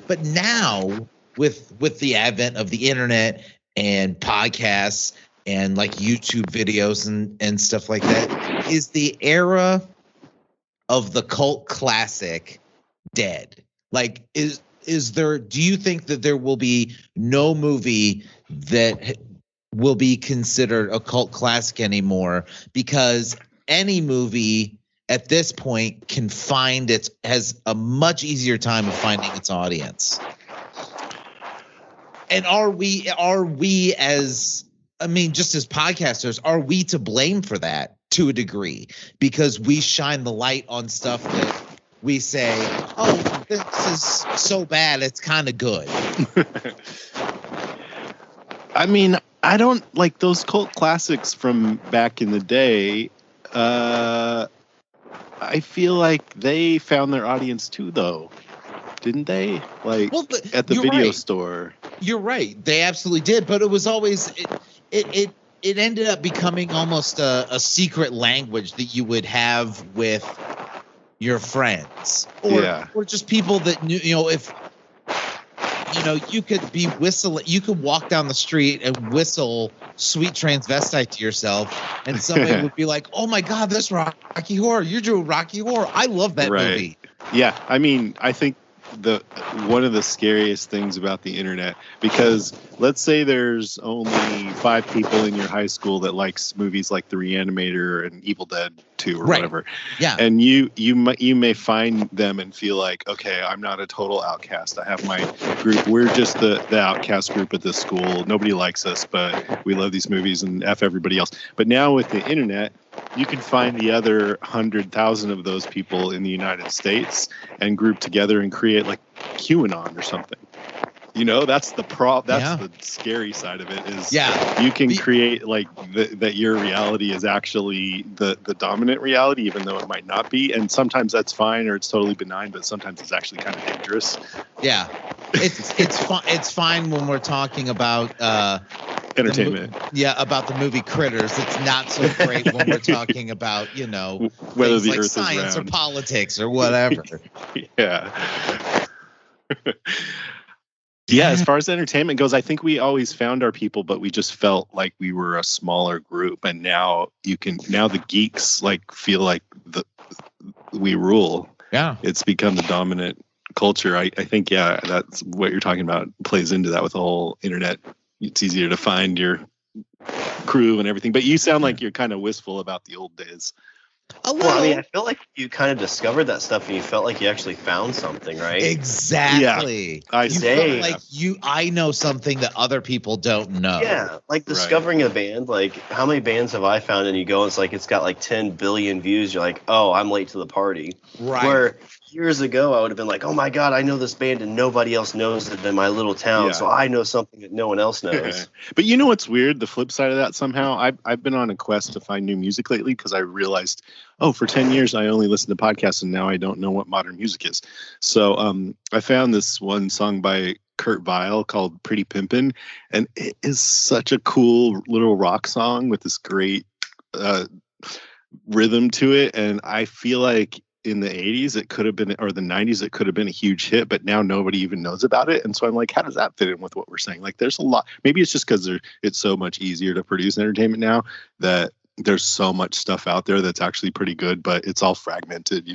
S2: But now, with the advent of the internet and podcasts and, like, YouTube videos and stuff like that, is the era of the cult classic dead? Like, is there, do you think that there will be no movie that will be considered a cult classic anymore because any movie at this point has a much easier time of finding its audience? And are we as, I mean, just as podcasters, are we to blame for that to a degree? Because we shine the light on stuff that we say, oh, this is so bad, it's kind of good.
S8: I mean, I don't like those cult classics from back in the day. I feel like they found their audience too, though. Didn't they? Like, well, at the video store.
S2: You're right. They absolutely did. But it was always, it ended up becoming almost a secret language that you would have with your friends. Or just people that knew, you know, if, you know, you could be whistling, you could walk down the street and whistle Sweet Transvestite to yourself, and somebody would be like, oh my God, that's Rocky Horror. You're doing Rocky Horror. I love that movie.
S8: Yeah. I mean, I think one of the scariest things about the internet, because let's say there's only 5 people in your high school that likes movies like The Reanimator and Evil Dead 2 or whatever.
S2: Yeah.
S8: And you may find them and feel like, okay, I'm not a total outcast. I have my group. We're just the outcast group at this school. Nobody likes us, but we love these movies and F everybody else. But now with the internet, you can find the other 100,000 of those people in the United States and group together and create like QAnon or something. You know, that's the the scary side of it is you can create like that your reality is actually the dominant reality, even though it might not be. And sometimes that's fine or it's totally benign, but sometimes it's actually kind of dangerous.
S2: Yeah. It's fine when we're talking about
S8: entertainment.
S2: About the movie Critters. It's not so great when we're talking about,
S8: whether
S2: things
S8: the
S2: like
S8: earth
S2: science
S8: is
S2: or
S8: round.
S2: politics or whatever.
S8: Yeah. Yeah, as far as entertainment goes, I think we always found our people, but we just felt like we were a smaller group. And now the geeks like feel like we rule.
S2: Yeah.
S8: It's become the dominant culture. I think, that's what you're talking about plays into that with the whole internet. It's easier to find your crew and everything, but you sound like you're kind of wistful about the old days.
S4: Well, I mean, I feel like you kind of discovered that stuff and you felt like you actually found something, right?
S2: Exactly.
S8: Yeah,
S2: you felt like I know something that other people don't know.
S4: Yeah, like discovering a band. Like, how many bands have I found? And you go, it's like it's got like 10 billion views. You're like, oh, I'm late to the party.
S2: Right.
S4: Where years ago, I would have been like, oh my God, I know this band and nobody else knows it in my little town. So I know something that no one else knows.
S8: But you know what's weird? The flip side of that somehow, I've been on a quest to find new music lately because I realized, for 10 years I only listened to podcasts and now I don't know what modern music is. So I found this one song by Kurt Vile called Pretty Pimpin', and it is such a cool little rock song with this great rhythm to it. And I feel like in the 80s it could have been, or the 90s it could have been a huge hit, but now nobody even knows about it. And so I'm like, how does that fit in with what we're saying? Like, there's a lot. Maybe it's just because it's so much easier to produce entertainment now that there's so much stuff out there that's actually pretty good, but it's all fragmented,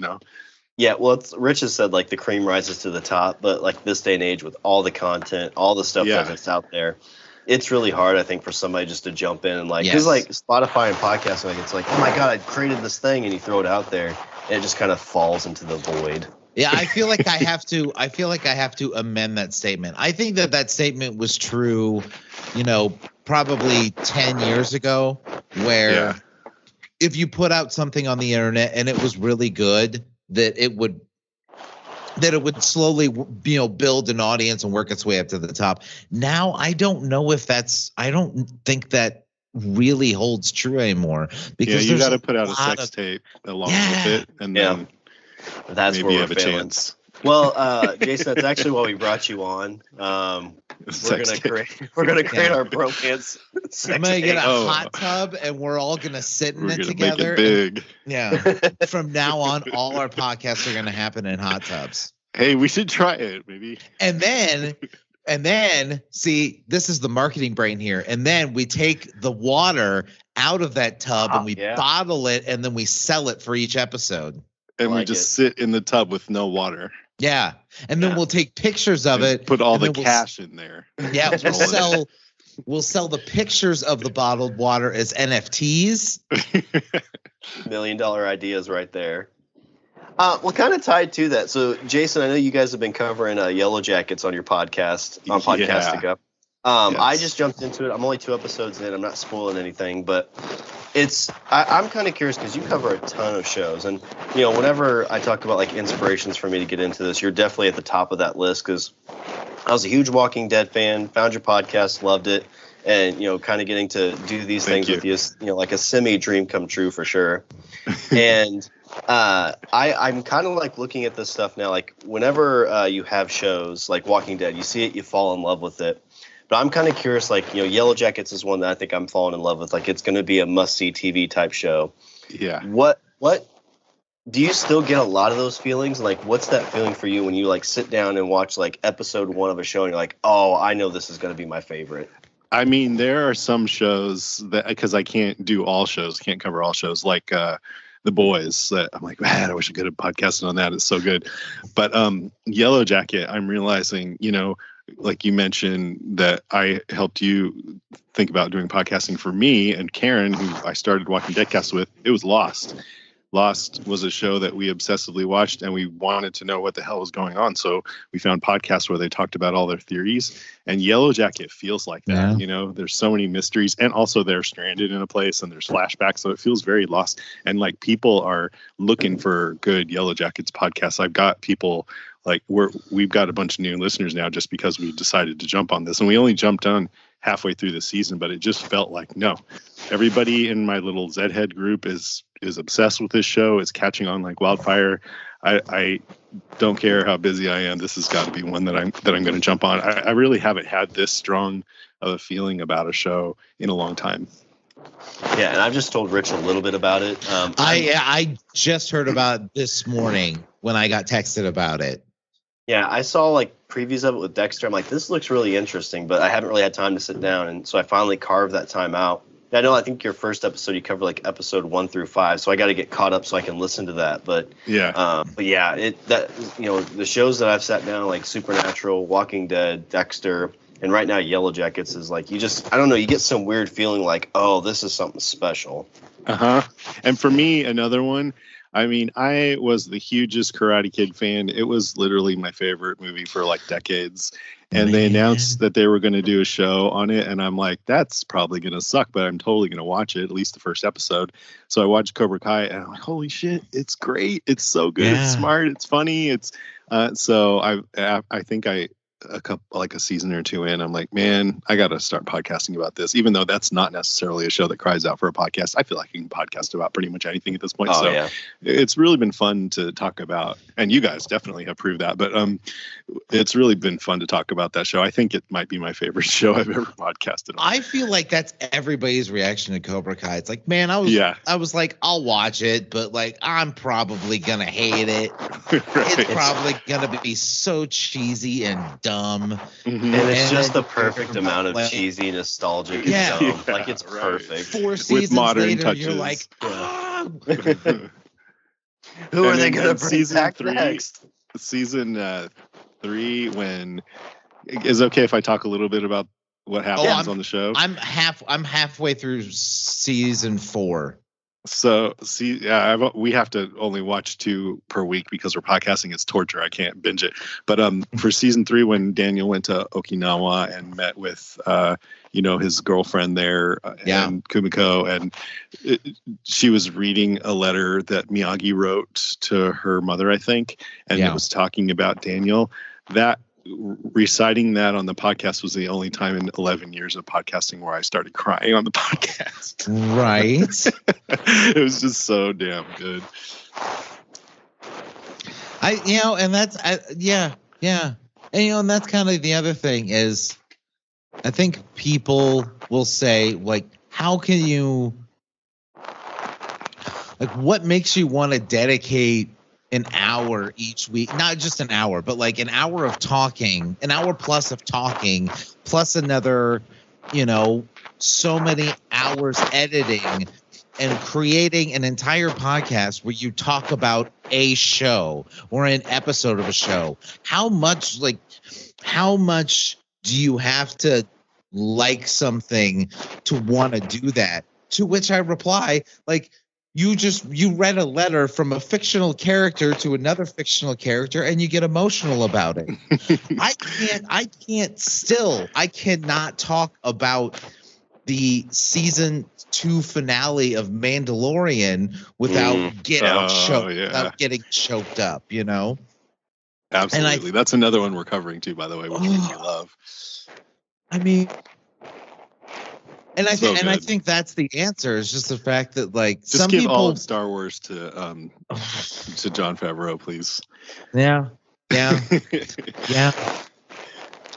S4: Yeah, well, Rich has said like the cream rises to the top, but like this day and age with all the content, all the stuff that's out there, it's really hard, I think, for somebody just to jump in and like, because like Spotify and podcasting, like it's like, oh my God, I created this thing, and you throw it out there, and it just kind of falls into the void.
S2: Yeah, I feel like I have to amend that statement. I think that statement was true, probably 10 years ago, where if you put out something on the internet and it was really good, that it would slowly, build an audience and work its way up to the top. Now, I don't think that really holds true anymore, because
S8: you got to put out a sex tape along with it, and then
S4: that's
S8: maybe
S4: where
S8: you
S4: we're
S8: have a
S4: failing.
S8: chance.
S4: Well, Jason, that's actually why we brought you on. We're gonna create our bromance.
S2: I'm gonna get a hot tub, and we're all gonna sit in it together.
S8: Make it big.
S2: Yeah. From now on, all our podcasts are gonna happen in hot tubs.
S8: Hey, we should try it, maybe.
S2: And then, see, this is the marketing brain here. And then we take the water out of that tub and we bottle it, and then we sell it for each episode.
S8: And we just sit in the tub with no water.
S2: Yeah. And then we'll take pictures of it.
S8: Put all the cash in there.
S2: Yeah. We'll sell the pictures of the bottled water as NFTs.
S4: $1 million ideas right there. Well, kind of tied to that. So, Jason, I know you guys have been covering Yellow Jackets on your podcast, on Podcastica. I just jumped into it. I'm only 2 episodes in. I'm not spoiling anything, but I'm kind of curious because you cover a ton of shows. And, whenever I talk about like inspirations for me to get into this, you're definitely at the top of that list, because I was a huge Walking Dead fan, found your podcast, loved it. And, kind of getting to do these things with you, like a semi-dream come true for sure. And I'm kind of like looking at this stuff now, like whenever you have shows like Walking Dead, you see it, you fall in love with it. But I'm kind of curious, like, Yellow Jackets is one that I think I'm falling in love with. Like, it's going to be a must-see TV type show.
S8: Yeah.
S4: What do you still get a lot of those feelings? Like, what's that feeling for you when you like sit down and watch like episode 1 of a show and you're like, oh, I know this is going to be my favorite?
S8: I mean, there are some shows that, because I can't do all shows, can't cover all shows, like The Boys. That I'm like, man, I wish I could have podcasted on that. It's so good. But Yellow Jacket, I'm realizing, like you mentioned that I helped you think about doing podcasting for me and Karen, who I started Walking Deadcast with. It was Lost. Lost was a show that we obsessively watched, and we wanted to know what the hell was going on. So we found podcasts where they talked about all their theories, and Yellow Jacket feels like that. There's so many mysteries, and also they're stranded in a place and there's flashbacks. So it feels very Lost. And like people are looking for good Yellow Jackets podcasts. I've got people like we've got a bunch of new listeners now just because we decided to jump on this, and we only jumped on halfway through the season, but it just felt like, no, everybody in my little Zhead group is obsessed with this show. It's catching on like wildfire. I don't care how busy I am. This has got to be one that I'm going to jump on. I really haven't had this strong of a feeling about a show in a long time.
S4: Yeah, and I've just told Rich a little bit about it.
S2: I just heard about it this morning when I got texted about it.
S4: Yeah, I saw like previews of it with Dexter. I'm like, this looks really interesting, but I haven't really had time to sit down, and so I finally carved that time out. I think your first episode you covered like episode 1 through 5, so I got to get caught up so I can listen to that. But the shows that I've sat down like Supernatural, Walking Dead, Dexter, and right now Yellow Jackets is like you get some weird feeling like, oh, this is something special.
S8: And for me, another one. I mean, I was the hugest Karate Kid fan. It was literally my favorite movie for like decades. And they announced that they were going to do a show on it. And I'm like, that's probably going to suck, but I'm totally going to watch it, at least the first episode. So I watched Cobra Kai and I'm like, holy shit, it's great. It's so good. Yeah. It's smart. It's funny. It's so I think a season or two in, I'm like, man, I got to start podcasting about this, even though that's not necessarily a show that cries out for a podcast. I feel like you can podcast about pretty much anything at this point. It's really been fun to talk about, and you guys definitely have proved that, but it's really been fun to talk about that show. I think it might be my favorite show I've ever podcasted on.
S2: I feel like that's everybody's reaction to Cobra Kai. It's like, man, I was like, I'll watch it, but like, I'm probably going to hate it. Right. It's probably going to be so cheesy and dumb.
S4: And it's just the perfect amount of cheesy, nostalgic, and dumb. Like it's perfect.
S2: 4 seasons with modern later, touches. You're like,
S4: who are they going to bring back
S8: 3,
S4: next?
S8: Season 3, when is it okay if I talk a little bit about what happens on the show?
S2: I'm halfway through season 4.
S8: So we have to only watch 2 per week because we're podcasting. It's torture. I can't binge it. But for season 3, when Daniel went to Okinawa and met with his girlfriend there and Kumiko, and she was reading a letter that Miyagi wrote to her mother, I think, and it was talking about Daniel. That reciting that on the podcast was the only time in 11 years of podcasting where I started crying on the podcast.
S2: Right.
S8: It was just so damn good.
S2: And that's and that's kind of the other thing is I think people will say, like, how can you, like, what makes you want to dedicate an hour each week, not just an hour, but like an hour of talking, an hour plus of talking, plus another, so many hours editing and creating an entire podcast where you talk about a show or an episode of a show. How much do you have to like something to want to do that? To which I reply, like, you read a letter from a fictional character to another fictional character and you get emotional about it. I cannot talk about the season 2 finale of Mandalorian without getting choked up,
S8: Absolutely. That's another one we're covering too, by the way, which we love.
S2: I mean, I think that's the answer. Is just the fact that, like,
S8: just
S2: some
S8: give
S2: people
S8: all of Star Wars to Jon Favreau, please.
S2: Yeah.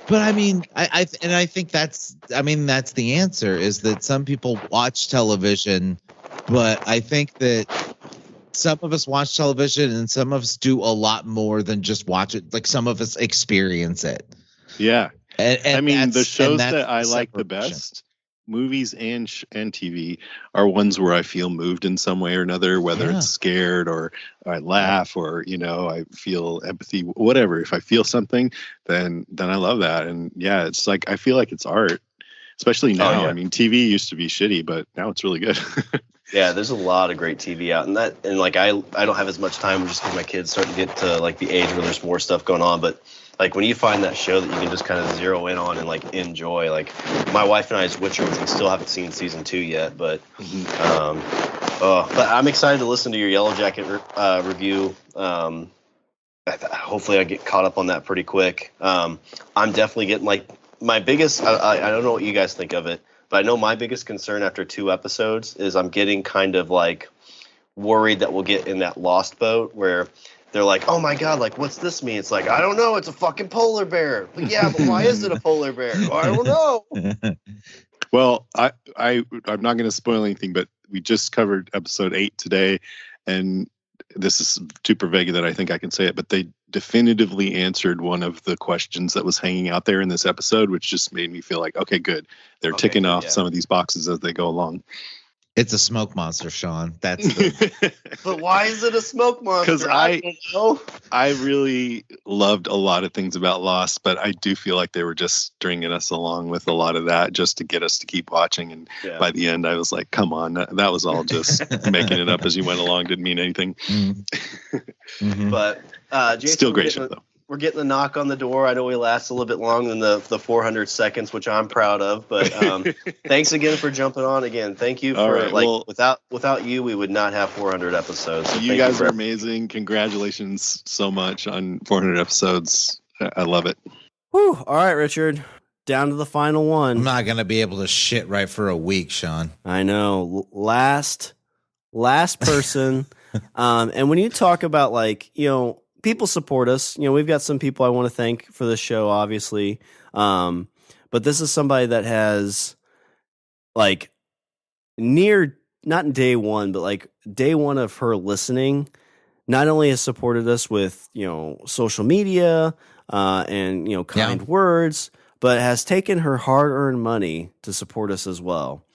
S2: But I mean, I think that's the answer, is that some people watch television, but I think that some of us watch television and some of us do a lot more than just watch it. Like, some of us experience it.
S8: Yeah.
S2: And
S8: I mean, the shows that I like the best movies and TV are ones where I feel moved in some way or another, whether it's scared or I laugh or, I feel empathy, whatever. If I feel something, then I love that. And yeah, it's like, I feel like it's art, especially now.
S4: Oh, yeah.
S8: I mean, TV used to be shitty, but now it's really good.
S4: Yeah, there's a lot of great TV out, and like I don't have as much time just because my kids start to get to like the age where there's more stuff going on. But like when you find that show that you can just kind of zero in on and like enjoy, like my wife and I's Witcher, which we still haven't seen season 2 yet, but but I'm excited to listen to your Yellow Jacket review. Hopefully I get caught up on that pretty quick. I'm definitely getting like my biggest. I don't know what you guys think of it. But I know my biggest concern after 2 episodes is I'm getting kind of like worried that we'll get in that Lost boat where they're like, oh my God, like what's this mean? It's like, I don't know, it's a fucking polar bear. But yeah, but why is it a polar bear? I don't know.
S8: Well, I'm not going to spoil anything, but we just covered episode 8 today, and this is super vague that I think I can say it, but they definitively answered one of the questions that was hanging out there in this episode, which just made me feel like, okay, good. They're ticking off some of these boxes as they go along.
S2: It's a smoke monster, Shawn. That's
S4: But why is it a smoke monster?
S8: Because I really loved a lot of things about Lost, but I do feel like they were just stringing us along with a lot of that just to get us to keep watching. And by the end, I was like, come on, that was all just making it up as you went along. Didn't mean anything.
S4: But Jason,
S8: still great show, though.
S4: We're getting the knock on the door. I know we last a little bit longer than the 400 seconds, which I'm proud of. But thanks again for jumping on again. Thank you for without you, we would not have 400 episodes. So
S8: you guys are amazing. Congratulations so much on 400 episodes. I love it.
S1: Whew. All right, Richard. Down to the final one.
S2: I'm not gonna be able to shit right for a week, Shawn.
S1: I know. Last person. And when you talk about like, people support us. We've got some people I want to thank for this show, obviously. But this is somebody that has like not day one, but like day one of her listening, not only has supported us with, social media, and, kind words, but has taken her hard earned money to support us as well,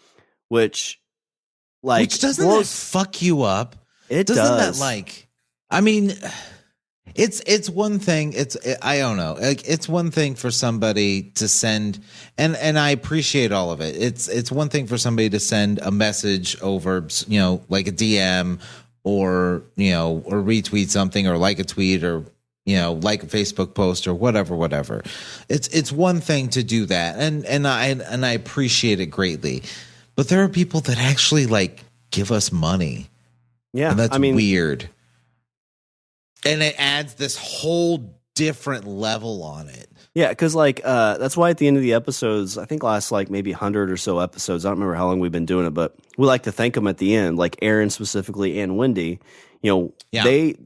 S1: which
S2: doesn't that fuck you up?
S1: It
S2: doesn't
S1: does.
S2: It's one thing. I don't know. It's one thing for somebody to send, and I appreciate all of it. It's one thing for somebody to send a message over, like a DM or retweet something or like a tweet or, like a Facebook post or whatever. It's one thing to do that. And I appreciate it greatly, but there are people that actually like give us money.
S1: Yeah.
S2: And that's weird. And it adds this whole different level on it.
S1: Yeah, because that's why at the end of the episodes, I think last maybe 100 or so episodes, I don't remember how long we've been doing it, but we like to thank them at the end, like Aaron specifically and Wendy. They,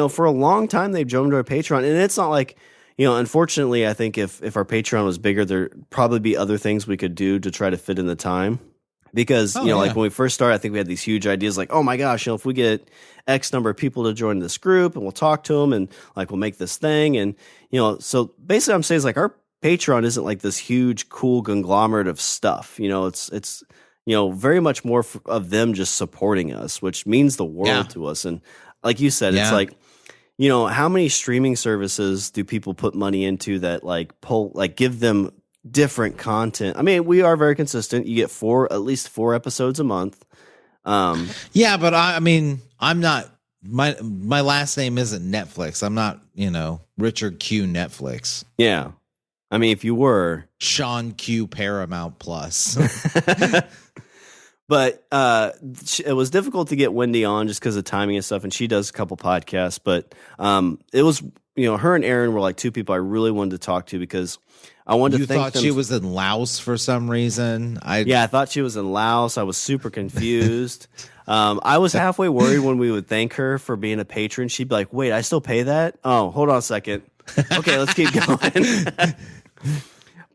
S1: for a long time they've joined our Patreon, and it's not like, unfortunately, I think if our Patreon was bigger, there'd probably be other things we could do to try to fit in the time. Because, like when we first started, I think we had these huge ideas like, oh my gosh, if we get X number of people to join this group and we'll talk to them and we'll make this thing. And, so basically I'm saying is our Patreon isn't like this huge, cool conglomerate of stuff. It's very much more of them just supporting us, which means the world to us. And like you said, it's like, how many streaming services do people put money into that give them different content? I mean, we are very consistent. You get at least 4 episodes a month.
S2: But I'm not. My last name isn't Netflix. I'm not. Richard Q Netflix.
S1: Yeah, I mean, if you were
S2: Shawn Q Paramount Plus.
S1: But it was difficult to get Wendy on just because of timing and stuff, and she does a couple podcasts. But it was, her and Aaron were like 2 people I really wanted to talk to because I wanted to thank them.
S2: You thought she was in Laos for some reason?
S1: I thought she was in Laos. I was super confused. I was halfway worried when we would thank her for being a patron. She'd be like, wait, I still pay that? Oh, hold on a second. Okay, let's keep going.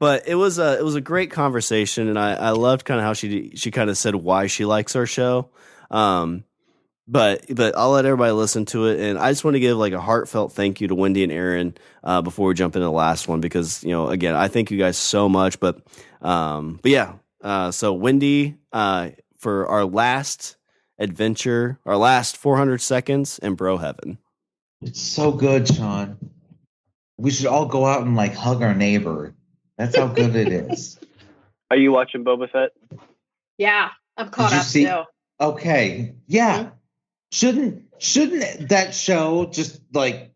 S1: But it was a great conversation, and I loved kind of how she kind of said why she likes our show. But I'll let everybody listen to it, and I just want to give a heartfelt thank you to Wendy and Aaron before we jump into the last one because again I thank you guys so much. But yeah, So Wendy, for our last adventure, our last 400 seconds in BroHeaven.
S2: It's so good, Shawn. We should all go out and like hug our neighbor. That's how good it is.
S4: Are you watching Boba Fett?
S9: Yeah, I'm caught
S2: Did you
S9: up
S2: see-
S9: too.
S2: Okay. Yeah. Shouldn't that show just like,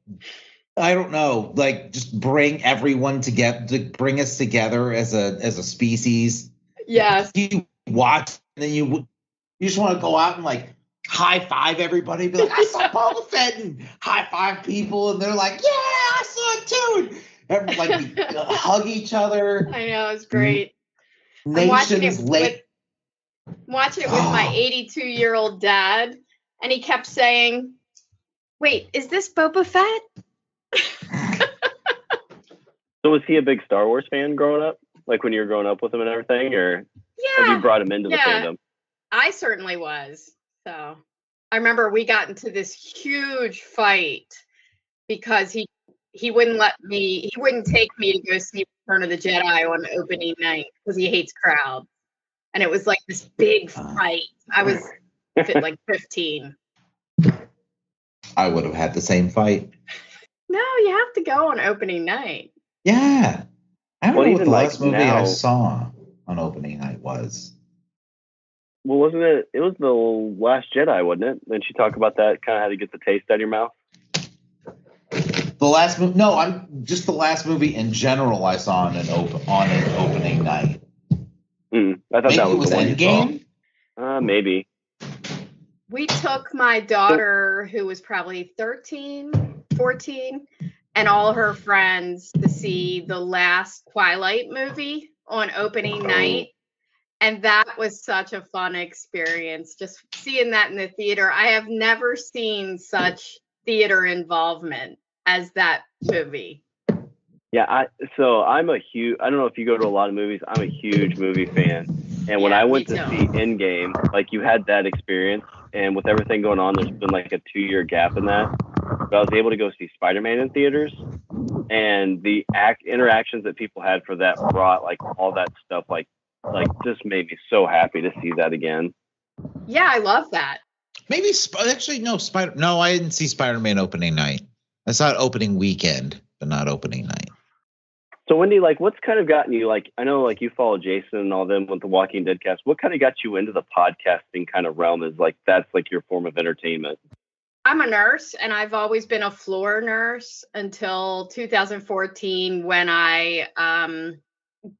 S2: I don't know, like just bring everyone together, to bring us together as a species?
S9: Yes.
S2: You watch and then you just want to go out and like high five everybody, be like, I saw Boba Fett, and high five people, and they're like, yeah, I saw it too. And like we hug each other.
S9: I know, it's great.
S2: Nations late.
S9: I'm watching it with my 82-year-old dad, and he kept saying, wait, is this Boba Fett?
S4: So was he a big Star Wars fan growing up? Like when you were growing up with him and everything, or have you brought him into the fandom?
S9: I certainly was. So I remember we got into this huge fight because he wouldn't take me to go see Return of the Jedi on opening night because he hates crowds. And it was like this big fight. I was like 15.
S2: I would have had the same fight.
S9: No, you have to go on opening night.
S2: Yeah. I don't know what the last movie
S4: now,
S2: I saw on opening night was.
S4: Well, wasn't it? It was The Last Jedi, wasn't it? Didn't you talk about that? Kind of how to get the taste out of your mouth.
S2: The last movie? No, I'm just the last movie in general I saw on an opening night.
S4: I thought
S2: Maybe
S4: that
S2: it
S4: was the one you
S2: Endgame.
S4: saw. Maybe.
S9: We took my daughter, who was probably 13, 14, and all her friends to see the last Twilight movie on opening night. And that was such a fun experience, just seeing that in the theater. I have never seen such theater involvement as that movie.
S4: Yeah, so I'm a huge, I don't know if you go to a lot of movies, I'm a huge movie fan. And when I went to see Endgame, like you had that experience, and with everything going on, there's been like a 2-year gap in that. But I was able to go see Spider-Man in theaters, and the interactions that people had for that brought like all that stuff, like just made me so happy to see that again.
S9: Yeah, I love that.
S2: Maybe No, I didn't see Spider-Man opening night. I saw it opening weekend, but not opening night.
S4: So Wendy, like, what's kind of gotten you, like, I know like you follow Jason and all them with the Walking Dead cast. What kind of got you into the podcasting kind of realm? Is like that's like your form of entertainment?
S9: I'm a nurse, and I've always been a floor nurse until 2014 when I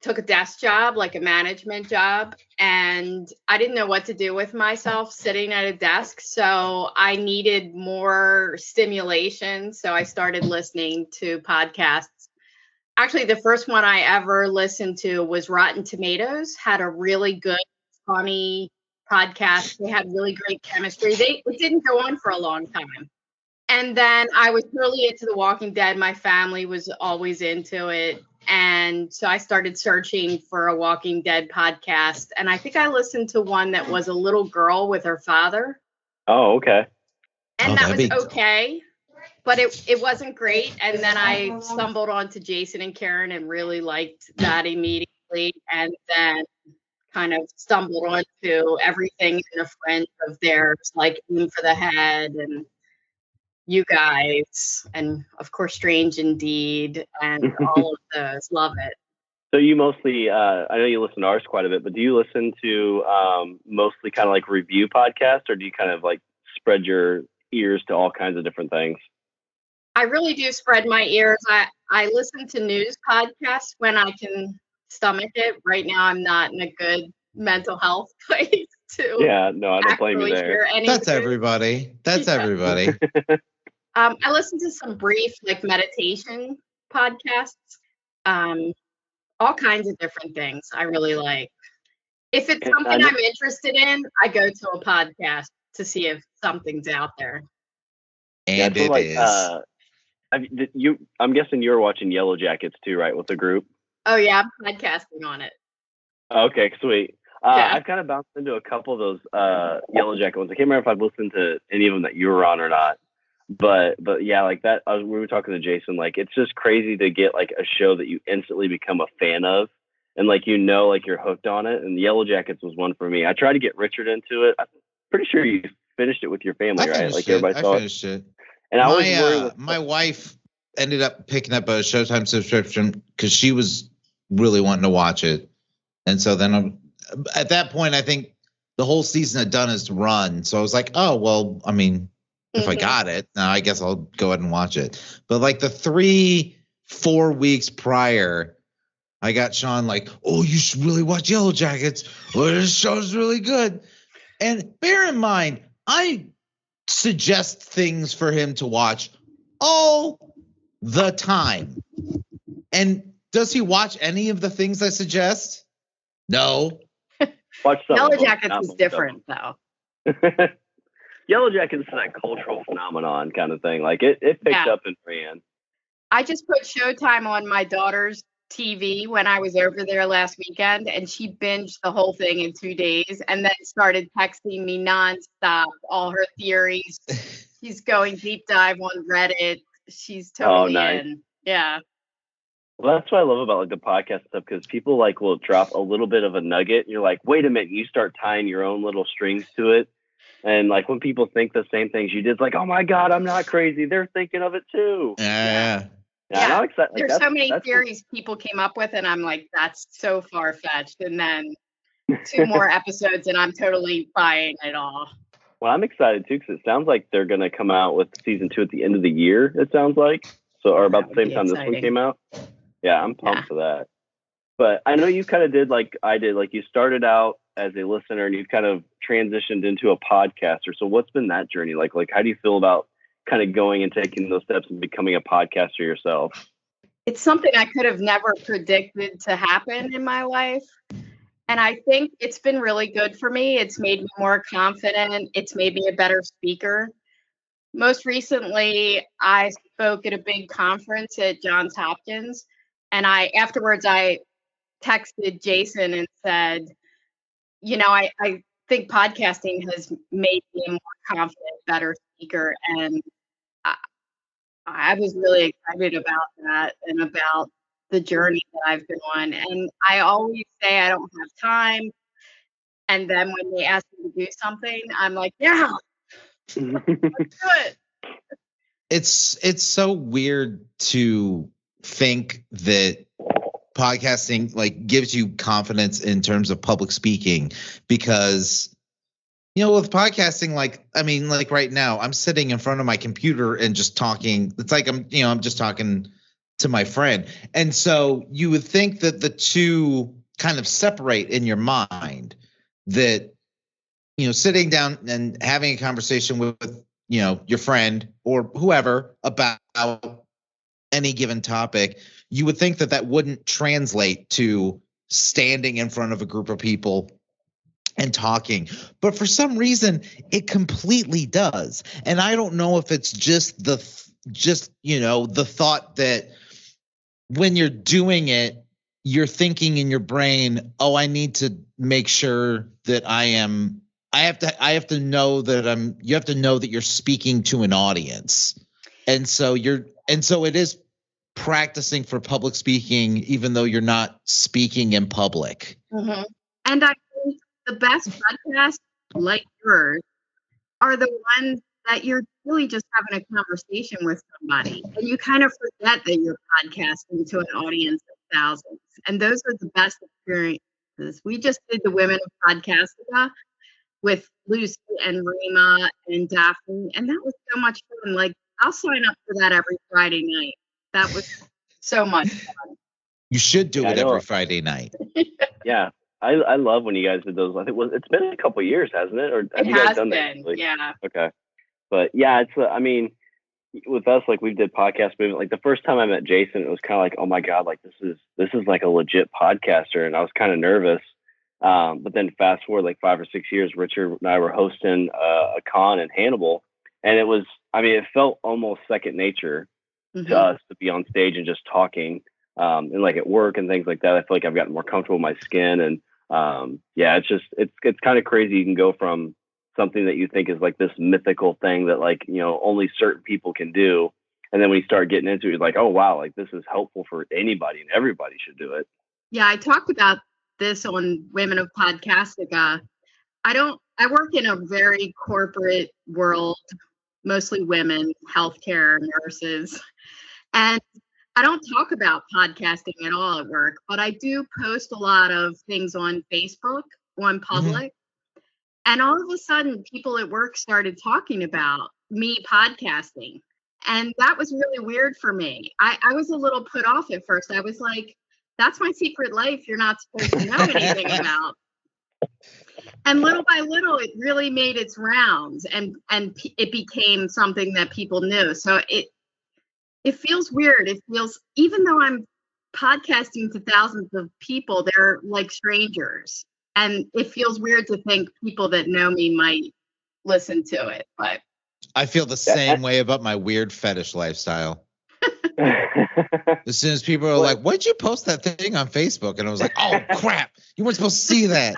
S9: took a desk job, like a management job, and I didn't know what to do with myself sitting at a desk. So I needed more stimulation. So I started listening to podcasts. Actually, the first one I ever listened to was Rotten Tomatoes, had a really good, funny podcast. They had really great chemistry. It didn't go on for a long time. And then I was really into The Walking Dead. My family was always into it. And so I started searching for a Walking Dead podcast. And I think I listened to one that was a little girl with her father.
S4: Oh, okay.
S9: And that was okay. But it wasn't great. And then I stumbled onto Jason and Karen and really liked that immediately. And then kind of stumbled onto everything and a friend of theirs, like Aim for the Head and you guys, and of course, Strange Indeed, and all of those. Love it.
S4: So you mostly, I know you listen to ours quite a bit, but do you listen to mostly kind of like review podcasts, or do you kind of like spread your ears to all kinds of different things?
S9: I really do spread my ears. I listen to news podcasts when I can stomach it. Right now, I'm not in a good mental health place to.
S4: Yeah, no, I don't blame you there.
S2: That's everybody. That's everybody.
S9: I listen to some brief like meditation podcasts, all kinds of different things I really like. If it's something I'm interested in, I go to a podcast to see if something's out there.
S2: And
S4: yeah, so
S2: it is.
S4: I'm guessing you're watching Yellow Jackets too, right, with the group?
S9: Oh yeah, I'm podcasting on it.
S4: Okay, sweet.
S9: Yeah.
S4: I've kind of bounced into a couple of those Yellow Jacket ones. I can't remember if I've listened to any of them that you were on or not. But yeah, like that, we were talking to Jason, like it's just crazy to get like a show that you instantly become a fan of and like like you're hooked on it. And the Yellow Jackets was one for me. I tried to get Richard into it. I'm pretty sure you finished it with your family, right? Like everybody saw it. I finished it. And I was worried with
S2: my wife ended up picking up a Showtime subscription because she was really wanting to watch it. And so then at that point, I think the whole season had done its run. So I was like, oh, well, I mean, if I got it, now I guess I'll go ahead and watch it. But like the 3-4 weeks prior, I got Shawn like, oh, you should really watch Yellow Jackets. Oh, this show's really good. And bear in mind, I suggest things for him to watch all the time. And does he watch any of the things I suggest? No.
S9: Yellow Jackets is different, though.
S4: Yellow Jackets is that cultural phenomenon kind of thing. Like it picked up and ran.
S9: I just put Showtime on my daughter's TV when I was over there last weekend, and she binged the whole thing in 2 days and then started texting me nonstop all her theories. She's going deep dive on Reddit. She's totally in. Yeah.
S4: Well, that's what I love about like the podcast stuff, because people like will drop a little bit of a nugget and you're like, wait a minute, you start tying your own little strings to it. And like when people think the same things you did, it's like, oh my God, I'm not crazy. They're thinking of it too.
S2: Yeah.
S9: I'm excited. There's so many theories people came up with, and I'm like, that's so far fetched. And then 2 more episodes, and I'm totally buying it all.
S4: Well, I'm excited too, because it sounds like they're going to come out with season 2 at the end of the year. It sounds like or about the same time this one came out. Yeah, I'm pumped for that. But I know you kind of did like I did. Like you started out as a listener, and you've kind of transitioned into a podcaster. So what's been that journey like? Like, how do you feel about kind of going and taking those steps and becoming a podcaster yourself?
S9: It's something I could have never predicted to happen in my life. And I think it's been really good for me. It's made me more confident. It's made me a better speaker. Most recently, I spoke at a big conference at Johns Hopkins. And afterwards, I texted Jason and said, I think podcasting has made me a more confident, better speaker. And I was really excited about that and about the journey that I've been on. And I always say I don't have time. And then when they ask me to do something, I'm like, yeah, let's do it.
S2: It's so weird to think that podcasting like gives you confidence in terms of public speaking, because with podcasting, like right now I'm sitting in front of my computer and just talking. It's like I'm just talking to my friend. And so you would think that the two kind of separate in your mind, that sitting down and having a conversation with your friend or whoever about any given topic, you would think that wouldn't translate to standing in front of a group of people and talking. But for some reason, it completely does. And I don't know if it's just the thought that when you're doing it, you're thinking in your brain, oh, I need to make sure that I have to know that you have to know that you're speaking to an audience. And so it is practicing for public speaking, even though you're not speaking in public.
S9: Mm-hmm. And I think the best podcasts like yours are the ones that you're really just having a conversation with somebody, and you kind of forget that you're podcasting to an audience of thousands. And those are the best experiences. We just did the Women of Podcastica with Lucy and Rima and Daphne, and that was so much fun. Like, I'll sign up for that every Friday night. That was so much fun.
S2: You should do it every Friday night.
S4: Yeah. I love when you guys did those. I think it's been a couple of years, hasn't it? Or have you guys done that?
S9: Yeah.
S4: Okay. But yeah, it's with us, like we did podcast movement. Like the first time I met Jason, it was kind of like, oh my God, like this is like a legit podcaster. And I was kind of nervous. But then fast forward like 5 or 6 years, Richard and I were hosting a con in Hannibal. And it felt almost second nature to us to be on stage and just talking. And like at work and things like that, I feel like I've gotten more comfortable in my skin. And it's kind of crazy. You can go from something that you think is like this mythical thing that like, only certain people can do. And then when you start getting into it, you're like, oh wow, like this is helpful for anybody and everybody should do it.
S9: Yeah, I talked about this on Women of Podcastica. I work in a very corporate world, mostly women, healthcare, nurses, and I don't talk about podcasting at all at work, but I do post a lot of things on Facebook, on public. And all of a sudden, people at work started talking about me podcasting. And that was really weird for me. I was a little put off at first. I was like, that's my secret life you're not supposed to know anything about. And little by little, it really made its rounds, and it became something that people knew. So it feels weird. It feels, even though I'm podcasting to thousands of people, they're like strangers. And it feels weird to think people that know me might listen to it. But
S2: I feel the same way about my weird fetish lifestyle. As soon as people are like, why'd you post that thing on Facebook? And I was like, oh, crap. You weren't supposed to see that.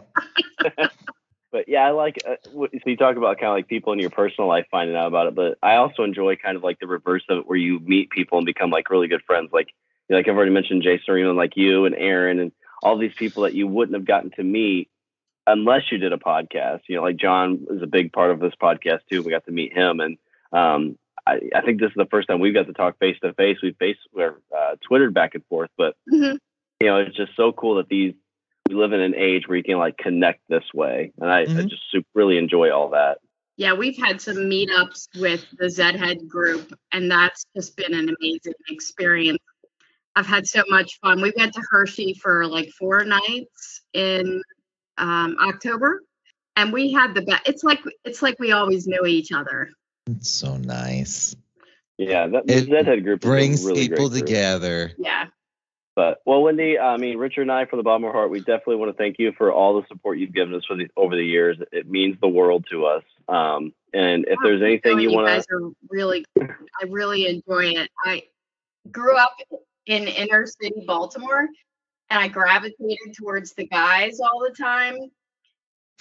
S4: But yeah, I like, so you talk about kind of like people in your personal life finding out about it, but I also enjoy kind of like the reverse of it, where you meet people and become like really good friends. Like I've already mentioned Jason Reno, like you and Aaron and all these people that you wouldn't have gotten to meet unless you did a podcast. Like John is a big part of this podcast too. We got to meet him. And I think this is the first time we've got to talk face to face. We're Twittered back and forth, but it's just so cool that we live in an age where you can like connect this way. And I just really enjoy all that.
S9: Yeah, we've had some meetups with the Zhead group, and that's just been an amazing experience. I've had so much fun. We went to Hershey for like 4 nights in October, and we had the best. It's like we always knew each other.
S2: It's so nice.
S4: Yeah, the Zhead group
S2: brings
S4: really
S2: people
S4: great
S2: together.
S9: Yeah.
S4: But Wendy, Richard and I, from the bottom of our heart, we definitely want to thank you for all the support you've given us over the years. It means the world to us. And if there's anything you want to,
S9: guys are really, I really enjoy it. I grew up in inner city Baltimore, and I gravitated towards the guys all the time.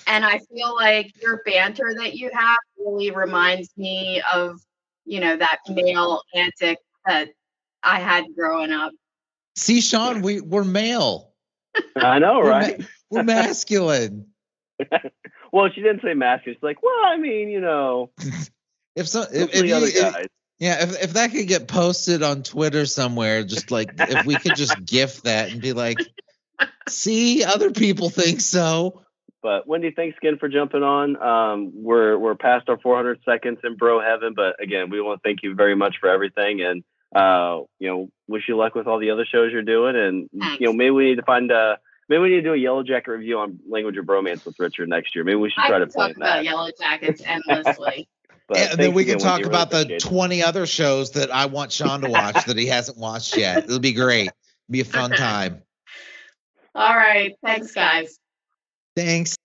S9: And I feel like your banter that you have really reminds me of, that male antic that I had growing up.
S2: See, Shawn, we're male.
S4: I know, right?
S2: We're masculine.
S4: Well, she didn't say masculine. She's like, well, I mean,
S2: if that could get posted on Twitter somewhere, just like if we could just GIF that and be like, see, other people think so.
S4: But Wendy, thanks again for jumping on. We're past our 400 seconds in BroHeaven, but again, we want to thank you very much for everything, and wish you luck with all the other shows you're doing. And maybe we need to do a Yellow Jacket review on Language of Bromance with Richard next year. Maybe we should try to plan
S9: talk about Yellow Jackets endlessly.
S2: And then we can talk about the 20 other shows that I want Shawn to watch that he hasn't watched yet. It'll be great. It'll be a fun time.
S9: All right. Thanks, guys.
S2: Thanks.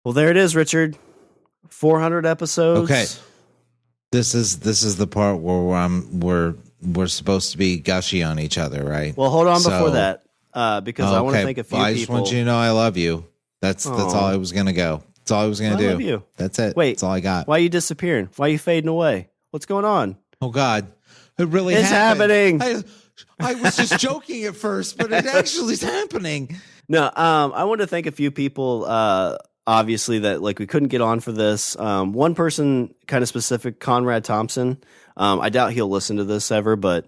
S1: Well, there it is, Richard. 400 episodes.
S2: Okay. This is the part where we're supposed to be gushy on each other, right?
S1: Well, hold on before that, because I want to thank a few people.
S2: I just want you to know I love you. That's all I was gonna go. That's all I was gonna do. I love you. That's it.
S1: Wait,
S2: that's all I got.
S1: Why are you disappearing? Why are you fading away? What's going on?
S2: Oh God, it really
S1: it's happening.
S2: I was just joking at first, but it actually is happening.
S1: No, I want to thank a few people. Obviously, that like we couldn't get on for this. One person, kind of specific, Conrad Thompson. I doubt he'll listen to this ever, but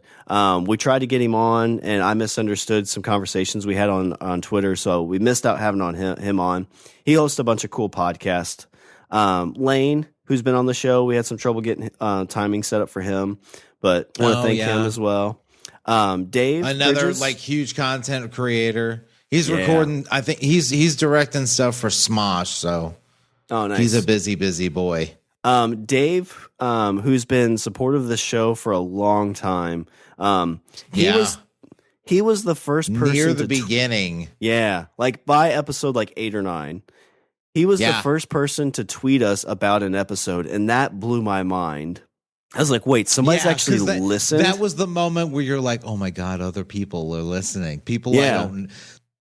S1: we tried to get him on, and I misunderstood some conversations we had on Twitter, so we missed out having him on. He hosts a bunch of cool podcasts. Lane, who's been on the show, we had some trouble getting timing set up for him, but I want to thank him as well. Dave,
S2: another
S1: Bridges,
S2: like huge content creator. He's recording. I think he's directing stuff for Smosh. So,
S1: nice.
S2: He's a busy boy.
S1: Dave, who's been supportive of the show for a long time. He was the first person
S2: near the beginning.
S1: Like by episode like 8 or 9. He was the first person to tweet us about an episode, and that blew my mind. I was like, wait, somebody's actually listened?
S2: That was the moment where you're like, oh my God, other people are listening. People I don't.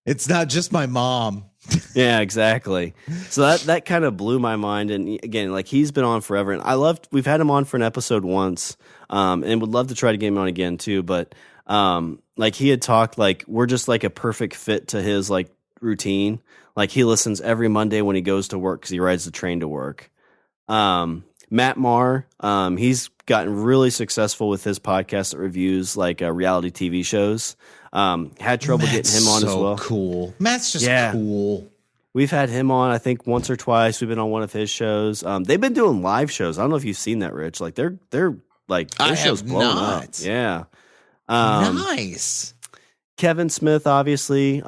S2: It's not just my mom.
S1: Yeah, exactly. So that kind of blew my mind. And again, like he's been on forever, and we've had him on for an episode once, and would love to try to get him on again too. But like he had talked like we're just like a perfect fit to his like routine. Like he listens every Monday when he goes to work because he rides the train to work. Matt Maher, he's gotten really successful with his podcast that reviews like reality TV shows. Had trouble getting him on as well.
S2: Cool. Matt's just cool.
S1: We've had him on, I think, once or twice. We've been on one of his shows. They've been doing live shows. I don't know if you've seen that, Rich. Like they're like their show's blowing up. Yeah.
S2: Nice.
S1: Kevin Smith, obviously.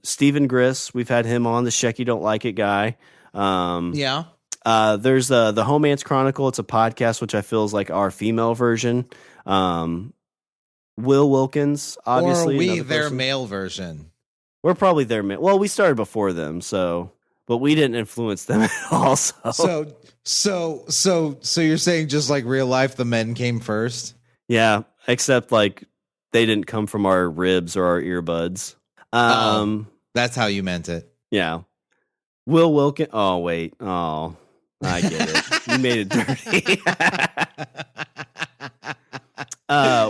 S1: Stephen Griss, we've had him on, the Shecky Don't Like It guy.
S2: Yeah.
S1: There's the Homance Chronicle. It's a podcast which I feel is like our female version. Will Wilkins, obviously.
S2: Or are we their male version?
S1: We're probably their male. Well, we started before them, but we didn't influence them at all.
S2: So you're saying just like real life, the men came first?
S1: Yeah, except like they didn't come from our ribs or our earbuds.
S2: That's how you meant it.
S1: Yeah. Will Wilkins. Oh, wait. Oh, I get it. You made it dirty.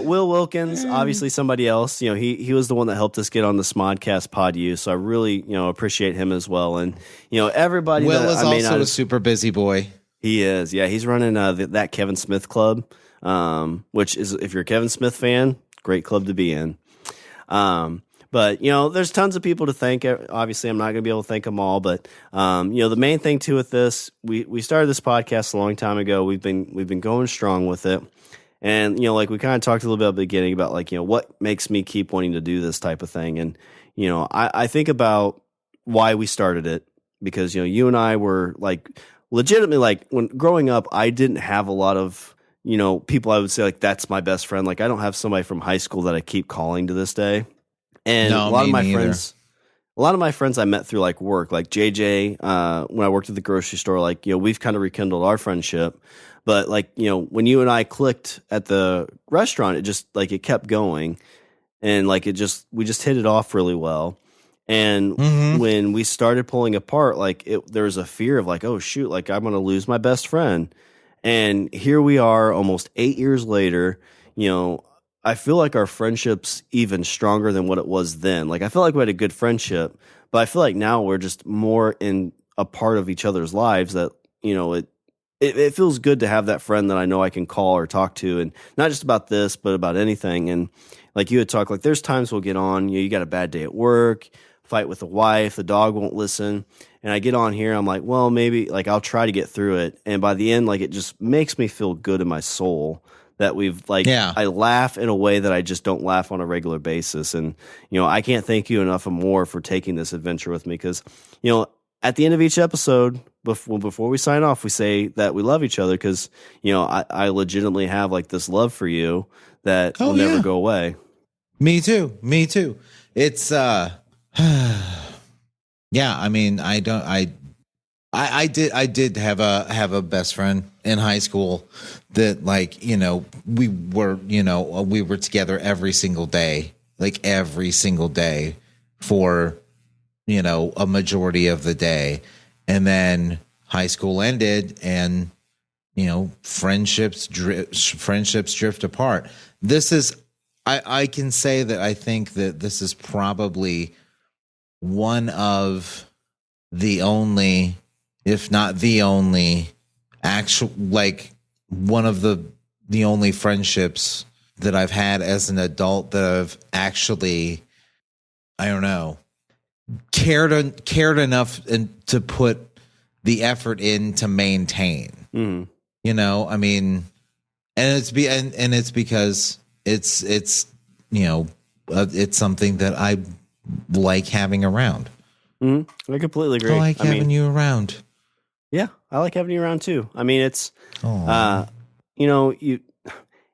S1: Will Wilkins, obviously somebody else. You know, he was the one that helped us get on the SmodCast pod use. So I really, appreciate him as well. And everybody.
S2: Will is also a super busy boy.
S1: He is. Yeah, he's running that Kevin Smith club, which is, if you're a Kevin Smith fan, great club to be in. But there's tons of people to thank. Obviously, I'm not going to be able to thank them all. But the main thing too with this, we started this podcast a long time ago. We've been going strong with it. And, like we kind of talked a little bit at the beginning about like, what makes me keep wanting to do this type of thing. And, I think about why we started it because, you and I were like legitimately like when growing up, I didn't have a lot of, people I would say like, that's my best friend. Like I don't have somebody from high school that I keep calling to this day. And a lot of my friends I met through like work, like JJ, when I worked at the grocery store, like, we've kind of rekindled our friendship. But like, when you and I clicked at the restaurant, it just like it kept going and like we just hit it off really well. And when we started pulling apart, like there was a fear of like, oh shoot, like I'm going to lose my best friend. And here we are almost 8 years later, I feel like our friendship's even stronger than what it was then. Like I feel like we had a good friendship, but I feel like now we're just more in a part of each other's lives that, it feels good to have that friend that I know I can call or talk to, and not just about this, but about anything. And like you had talked, like there's times we'll get on, you got a bad day at work, fight with the wife, the dog won't listen. And I get on here, I'm like, well, maybe like I'll try to get through it. And by the end, like it just makes me feel good in my soul that we've like, I laugh in a way that I just don't laugh on a regular basis. And, I can't thank you enough and more for taking this adventure with me because, at the end of each episode, before we sign off, we say that we love each other because, I legitimately have like this love for you that will never go away.
S2: Me too. It's, yeah, I mean, I did have a best friend in high school that like, we were together every single day for, a majority of the day. And then high school ended and, friendships drift apart. This is, I can say that I think that this is probably one of the only, if not the only actual, like one of the only friendships that I've had as an adult that I've actually, I don't know, cared enough to put the effort in to maintain. I mean, and it's because it's it's something that I like having around.
S1: I completely agree.
S2: I like having you around.
S1: Yeah, I like having you around too. I mean, it's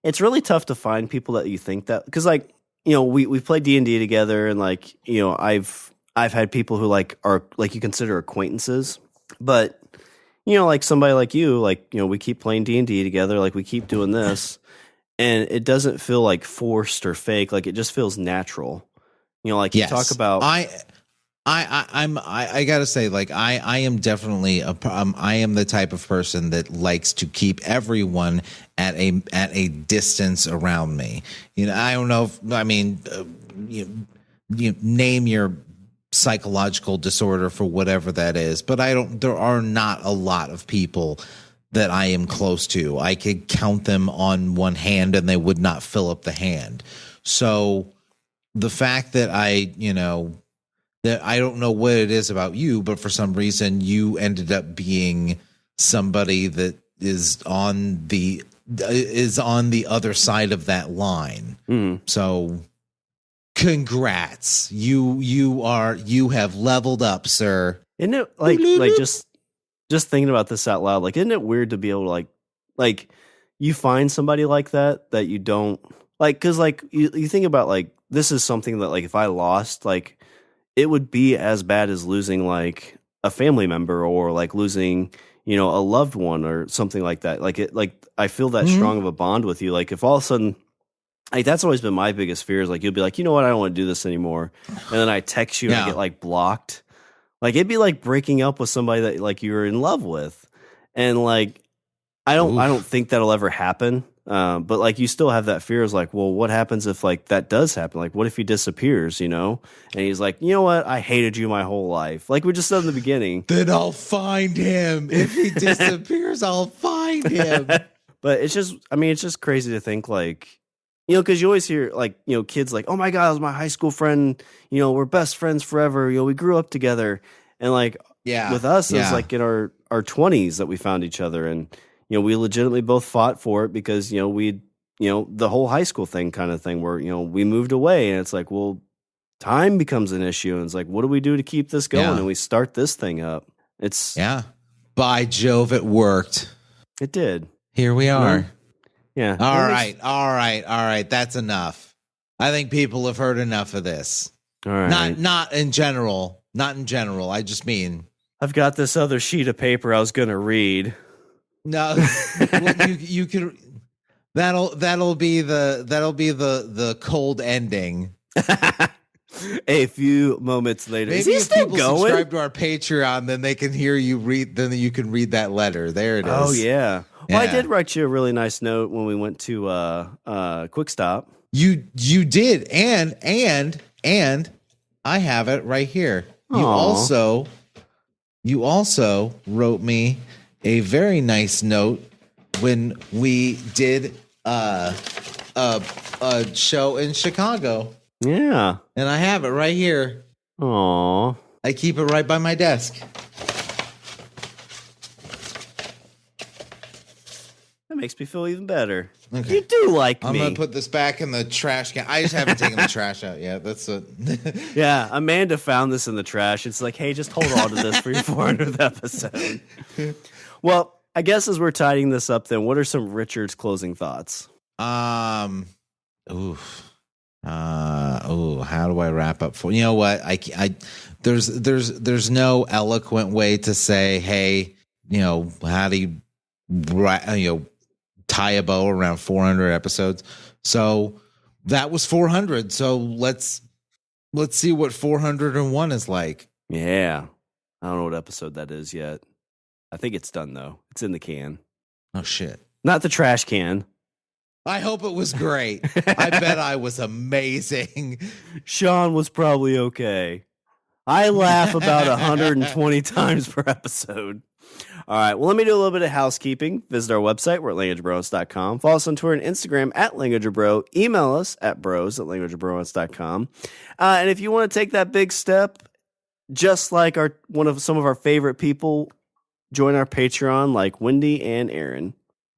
S1: it's really tough to find people that you think that, because like we played D&D together, and like I've had people who like are like you consider acquaintances, but like somebody like you, like we keep playing D&D together, like we keep doing this, and it doesn't feel like forced or fake, like it just feels natural. Like you talk about
S2: I gotta say, like, I am definitely I am the type of person that likes to keep everyone at a distance around me. You know, I don't know if, I mean, you name your psychological disorder for whatever that is, but there are not a lot of people that I am close to. I could count them on one hand and they would not fill up the hand. So the fact that that I don't know what it is about you, but for some reason you ended up being somebody that is on the other side of that line. So congrats. You have leveled up, sir.
S1: Isn't it like just thinking about this out loud, like, isn't it weird to be able to like you find somebody like that you don't like, because like you think about, like, this is something that, like, if I lost, like, it would be as bad as losing like a family member or like losing, a loved one or something like that. Like I feel that strong of a bond with you. Like, if all of a sudden, like, that's always been my biggest fear, is like, you'll be like, you know what, I don't want to do this anymore. And then I text you and I get like blocked. Like, it'd be like breaking up with somebody that like you're in love with. And like, I don't think that'll ever happen. But like, you still have that fear, is like, well, what happens if like that does happen? Like, what if he disappears, and he's like, you know what? I hated you my whole life. Like we just said in the beginning.
S2: Then I'll find him. If he disappears, I'll find him.
S1: But it's just crazy to think, like, because you always hear like, kids like, oh my God, it was my high school friend. We're best friends forever. We grew up together. And like, with us, it was like in our 20s that we found each other. And, we legitimately both fought for it because, we, the whole high school thing kind of thing where, we moved away, and it's like, well, time becomes an issue. And it's like, what do we do to keep this going? And we start this thing up.
S2: By Jove, it worked.
S1: It did.
S2: Here we are.
S1: Yeah.
S2: All right. That's enough. I think people have heard enough of this.
S1: All right.
S2: Not in general. Not in general. I just mean,
S1: I've got this other sheet of paper I was going to read.
S2: No, you can. That'll be the cold ending.
S1: A few moments later,
S2: maybe
S1: is he
S2: if
S1: still
S2: people
S1: going?
S2: subscribe to our Patreon, then they can hear you read. Then you can read that letter. There it is.
S1: Oh yeah. Well, I did write you a really nice note when we went to Quick Stop.
S2: You did, and I have it right here.
S1: Aww.
S2: You also wrote me a very nice note when we did a show in Chicago.
S1: Yeah.
S2: And I have it right here.
S1: Aw.
S2: I keep it right by my desk.
S1: That makes me feel even better.
S2: Okay.
S1: You do like me.
S2: I'm going to put this back in the trash can. I just haven't taken the trash out yet. That's it.
S1: Yeah, Amanda found this in the trash. It's like, hey, just hold on to this for your 400th episode. Well, I guess as we're tidying this up, then, what are some Richard's closing thoughts?
S2: How do I wrap up for? You know what? There's no eloquent way to say, hey, how do you tie a bow around 400 episodes? So that was 400. So let's see what 401 is like.
S1: Yeah, I don't know what episode that is yet. I think it's done though. It's in the can.
S2: Oh shit!
S1: Not the trash can.
S2: I hope it was great. I bet I was amazing.
S1: Shawn was probably okay. I laugh about 120 times per episode. All right. Well, let me do a little bit of housekeeping. Visit our website. We're at languageofbromance.com. Follow us on Twitter and Instagram at languageofbro. Email us at bros@languageofbromance.com. And if you want to take that big step, just like some of our favorite people, join our Patreon, like Wendy and Aaron.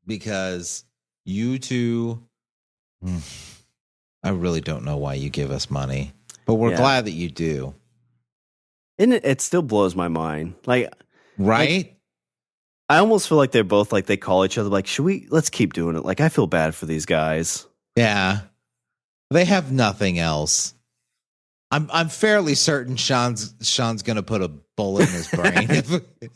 S2: Because you two, I really don't know why you give us money, but we're glad that you do.
S1: And it still blows my mind. Like,
S2: right?
S1: Like, I almost feel like they're both like, they call each other like, let's keep doing it. Like, I feel bad for these guys.
S2: Yeah. They have nothing else. I'm fairly certain Shawn's going to put a bullet in his brain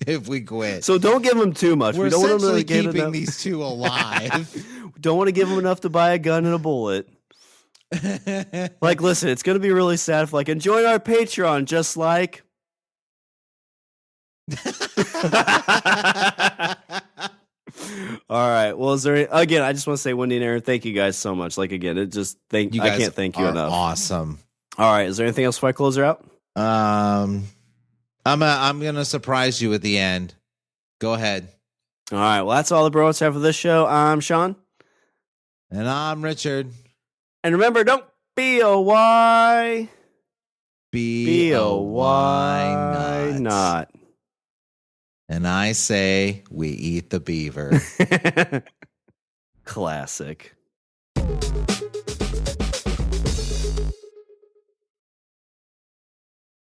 S2: if we quit.
S1: So don't give him too much.
S2: We're
S1: we don't want
S2: essentially
S1: to
S2: keeping these two alive.
S1: Don't want to give him enough to buy a gun and a bullet. Like, listen, it's going to be really sad if, like, join our Patreon, just like. All right. Well, is there again? I just want to say, Wendy and Aaron, thank you guys so much. Like, again, I can't thank you enough.
S2: Awesome.
S1: All right. Is there anything else before I close her out?
S2: I'm gonna surprise you at the end. Go ahead.
S1: All right. Well, that's all the bros have for this show. I'm Shawn,
S2: and I'm Richard.
S1: And remember, don't be a why.
S2: Be a why not. And I say we eat the beaver.
S1: Classic.